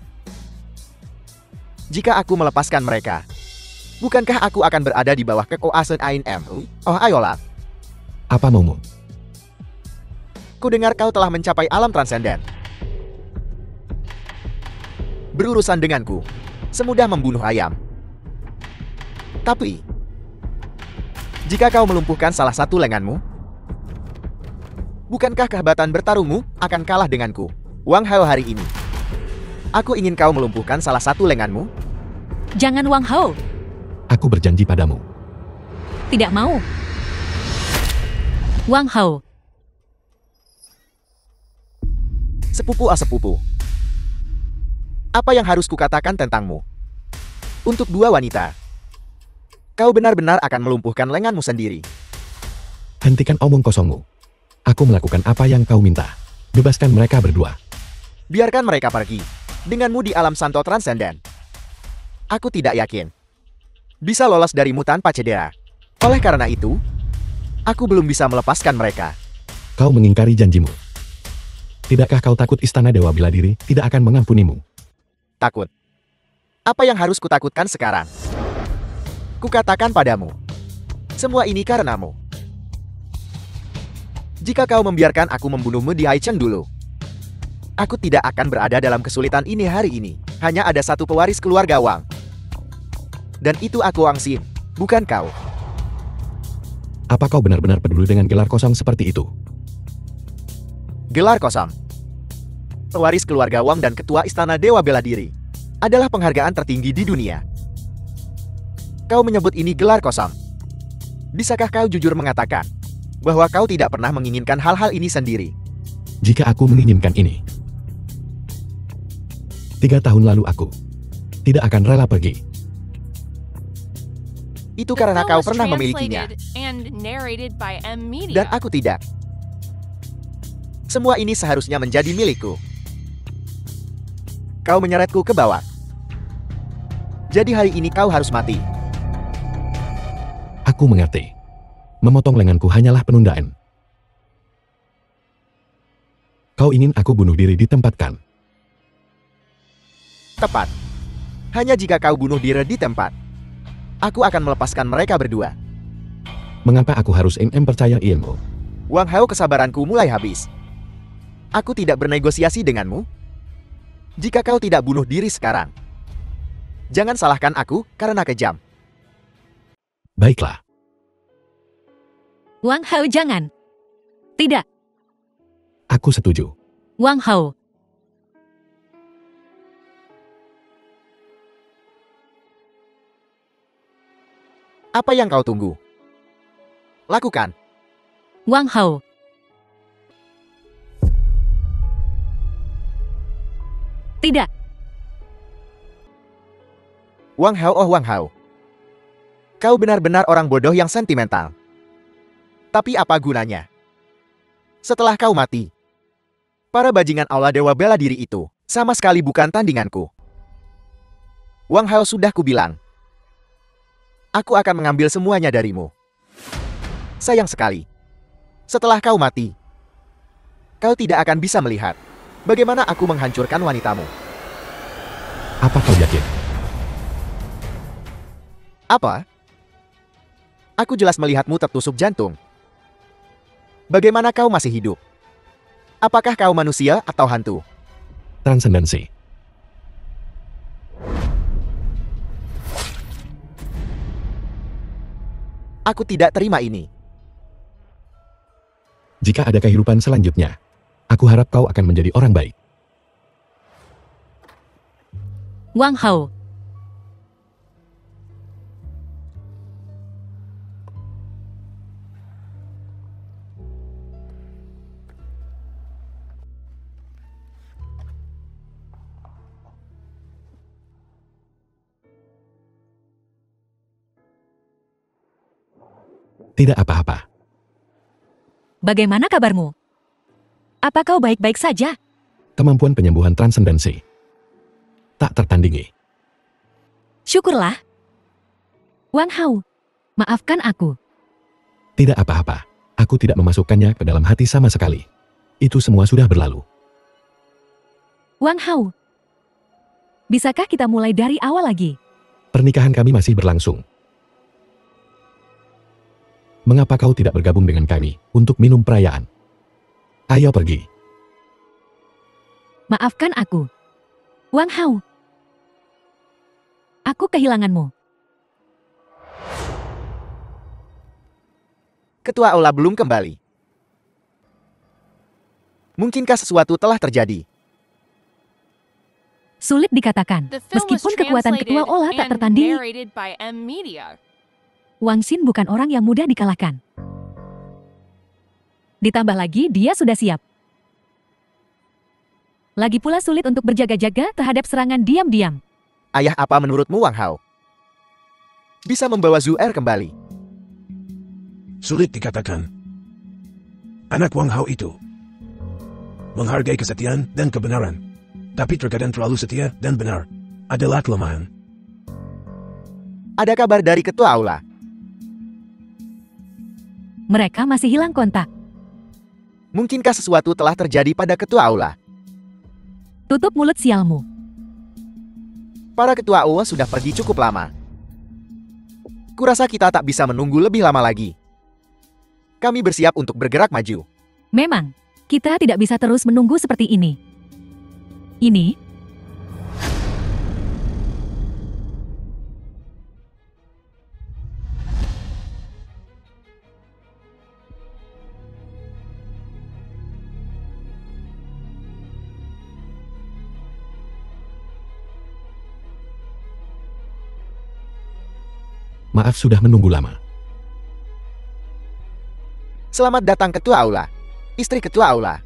Jika aku melepaskan mereka, bukankah aku akan berada di bawah kekuasaan AIM? Oh, ayolah. Apa maumu? Ku dengar kau telah mencapai alam transenden. Berurusan denganku semudah membunuh ayam. Tapi, jika kau melumpuhkan salah satu lenganmu, bukankah kehebatan bertarungmu akan kalah denganku? Wang Hao, hari ini aku ingin kau melumpuhkan salah satu lenganmu. Jangan, Wang Hao. Aku berjanji padamu. Tidak mau. Wang Hao. Sepupu, sepupu. Apa yang harus kukatakan tentangmu? Untuk dua wanita, kau benar-benar akan melumpuhkan lenganmu sendiri. Hentikan omong kosongmu. Aku melakukan apa yang kau minta. Bebaskan mereka berdua. Biarkan mereka pergi. Denganmu di alam Santo Transenden, aku tidak yakin bisa lolos darimu tanpa cedera. Oleh karena itu, aku belum bisa melepaskan mereka. Kau mengingkari janjimu. Tidakkah kau takut Istana Dewa Bela Diri tidak akan mengampunimu? Takut? Apa yang harus kutakutkan sekarang? Kukatakan padamu, semua ini karenamu. Jika kau membiarkan aku membunuhmu di Haicheng dulu, aku tidak akan berada dalam kesulitan ini hari ini. Hanya ada satu pewaris keluarga Wang. Dan itu aku, Wang Xin, bukan kau. Apa kau benar-benar peduli dengan gelar kosong seperti itu? Gelar kosong. Pewaris keluarga Wang dan ketua Istana Dewa Bela Diri adalah penghargaan tertinggi di dunia. Kau menyebut ini gelar kosong. Bisakah kau jujur mengatakan bahwa kau tidak pernah menginginkan hal-hal ini sendiri? Jika aku menginginkan ini, 3 tahun lalu aku tidak akan rela pergi. Itu karena kau pernah memilikinya. Dan aku tidak. Semua ini seharusnya menjadi milikku. Kau menyeretku ke bawah. Jadi hari ini kau harus mati. Aku mengerti. Memotong lenganku hanyalah penundaan. Kau ingin aku bunuh diri di tempat, kan? Tepat. Hanya jika kau bunuh diri di tempat, aku akan melepaskan mereka berdua. Mengapa aku harus percaya ilmu? Wang Hao, kesabaranku mulai habis. Aku tidak bernegosiasi denganmu. Jika kau tidak bunuh diri sekarang, jangan salahkan aku karena kejam. Baiklah. Wang Hao, jangan. Tidak. Aku setuju. Wang Hao, Apa yang kau tunggu? Lakukan. Wang Hao. Tidak, Wang Hao, oh Wang Hao. Kau benar-benar orang bodoh yang sentimental. Tapi apa gunanya? Setelah kau mati, para bajingan aula dewa bela diri itu sama sekali bukan tandinganku. Wang Hao, sudah kubilang. Aku akan mengambil semuanya darimu. Sayang sekali. Setelah kau mati, kau tidak akan bisa melihat bagaimana aku menghancurkan wanitamu. Apa kau yakin? Apa? Aku jelas melihatmu tertusuk jantung. Bagaimana kau masih hidup? Apakah kau manusia atau hantu? Transendensi. Aku tidak terima ini. Jika ada kehidupan selanjutnya, aku harap kau akan menjadi orang baik. Wang Hao. Tidak apa-apa. Bagaimana kabarmu? Apa kau baik-baik saja? Kemampuan penyembuhan transendensi tak tertandingi. Syukurlah. Wang Hao, maafkan aku. Tidak apa-apa. Aku tidak memasukkannya ke dalam hati sama sekali. Itu semua sudah berlalu. Wang Hao, bisakah kita mulai dari awal lagi? Pernikahan kami masih berlangsung. Mengapa kau tidak bergabung dengan kami untuk minum perayaan? Ayo pergi. Maafkan aku. Wang Hao. Aku kehilanganmu. Ketua aula belum kembali. Mungkinkah sesuatu telah terjadi? Sulit dikatakan, The film was meskipun kekuatan ketua translated Ola tak and tertandingi, narrated by M Media. Wang Xin bukan orang yang mudah dikalahkan. Ditambah lagi dia sudah siap. Lagi pula sulit untuk berjaga-jaga terhadap serangan diam-diam. Ayah apa menurutmu Wang Hao? Bisa membawa Zuer kembali. Sulit dikatakan. Anak Wang Hao itu menghargai kesetiaan dan kebenaran. Tapi terkadang terlalu setia dan benar adalah kelemahan. Ada kabar dari ketua aula. Mereka masih hilang kontak. Mungkinkah sesuatu telah terjadi pada ketua aula? Tutup mulut sialmu. Para ketua aula sudah pergi cukup lama. Kurasa kita tak bisa menunggu lebih lama lagi. Kami bersiap untuk bergerak maju. Memang, kita tidak bisa terus menunggu seperti ini. Ini, Maaf sudah menunggu lama. Selamat datang ketua aula. Istri ketua aula.